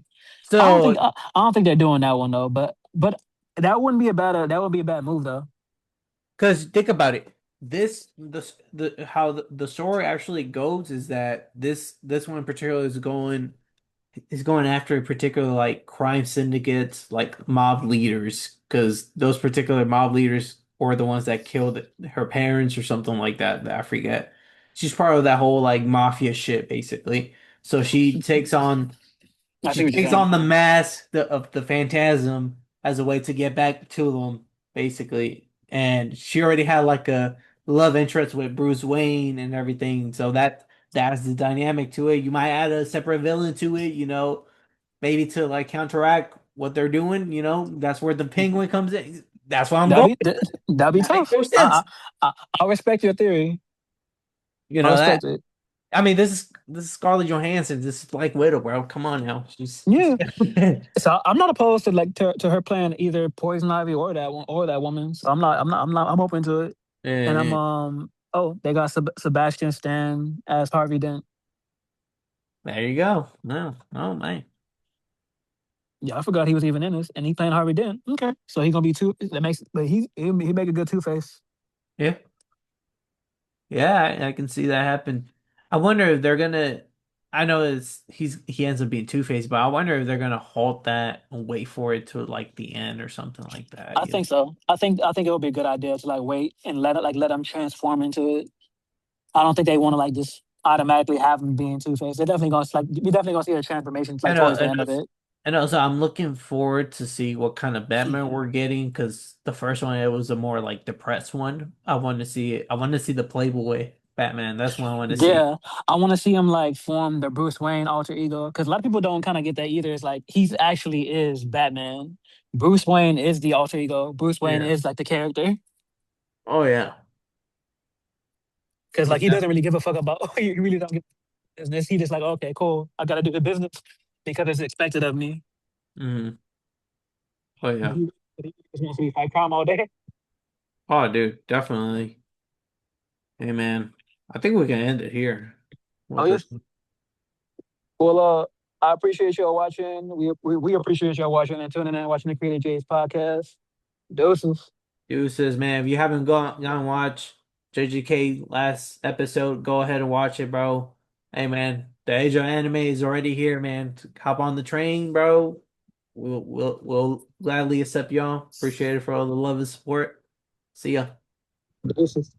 [SPEAKER 1] so
[SPEAKER 2] I don't think they're doing that one though. But that would be a bad move though.
[SPEAKER 1] because think about it. The how the story actually goes is that this one in particular is going after a particular like crime syndicates, like mob leaders, because those particular mob leaders were the ones that killed her parents or something like that. That I forget. She's part of that whole like mafia shit, basically. So
[SPEAKER 2] I
[SPEAKER 1] she
[SPEAKER 2] see what you're
[SPEAKER 1] takes
[SPEAKER 2] saying.
[SPEAKER 1] on the mask of the phantasm as a way to get back to them, basically. And she already had like a love interest with Bruce Wayne and everything, so that's the dynamic to it. You might add a separate villain to it, maybe to like counteract what they're doing. That's where the Penguin comes in. That's why I'm going.
[SPEAKER 2] That'd be
[SPEAKER 1] That makes
[SPEAKER 2] tough.
[SPEAKER 1] no sense.
[SPEAKER 2] I respect your theory.
[SPEAKER 1] You
[SPEAKER 2] I
[SPEAKER 1] know that.
[SPEAKER 2] respect it.
[SPEAKER 1] I mean, this is Scarlett Johansson. This is Black Widow, bro. Come on now. She's
[SPEAKER 2] Yeah. So I'm not opposed to like to her playing either Poison Ivy or that one or that woman. So I'm open to it. And I'm
[SPEAKER 1] Eh,
[SPEAKER 2] oh they got Sebastian Stan as Harvey Dent.
[SPEAKER 1] there you go. No, oh man.
[SPEAKER 2] Yeah, I forgot he was even in this, and he playing Harvey Dent. Okay, so he gonna be two. That makes, but he make a good Two Face.
[SPEAKER 1] Yeah, yeah, I can see that happen. I wonder if they're gonna. I know he ends up being Two-Face, but I wonder if they're gonna halt that and wait for it to like the end or something like that.
[SPEAKER 2] I think so. I think it would be a good idea to like wait and let him transform into it. I don't think they want to like just automatically have him being Two Face. They're definitely gonna like we definitely gonna see a transformation like
[SPEAKER 1] And
[SPEAKER 2] towards the end of it.
[SPEAKER 1] And also, I'm looking forward to see what kind of Batman we're getting because the first one it was a more like depressed one. I want to see it. I want to see the Playboy Batman. That's what I want to see.
[SPEAKER 2] Yeah, I want to see him like form the Bruce Wayne alter ego because a lot of people don't kind of get that either. It's like he's actually is Batman. Bruce Wayne is the alter ego. Bruce Wayne
[SPEAKER 1] Yeah.
[SPEAKER 2] is like the character
[SPEAKER 1] Oh yeah.
[SPEAKER 2] because
[SPEAKER 1] So
[SPEAKER 2] like he doesn't really give a fuck about. He really don't give a business. He just like okay, cool. I gotta do the business because it's expected of me.
[SPEAKER 1] hmm Oh yeah.
[SPEAKER 2] He just wants to be fight crime all day.
[SPEAKER 1] Oh dude, definitely. Hey man, I think we can end it here
[SPEAKER 2] Oh
[SPEAKER 1] with
[SPEAKER 2] yeah.
[SPEAKER 1] this.
[SPEAKER 2] Well, I appreciate y'all watching. We appreciate y'all watching and tuning in, watching the Creative J's podcast. Doses.
[SPEAKER 1] Deuces, man. If you haven't gone and watch JGK last episode, go ahead and watch it, bro. Hey, man, the age of anime is already here, man. Hop on the train, bro. We'll gladly accept y'all. Appreciate it for all the love and support. See ya.
[SPEAKER 2] Doses.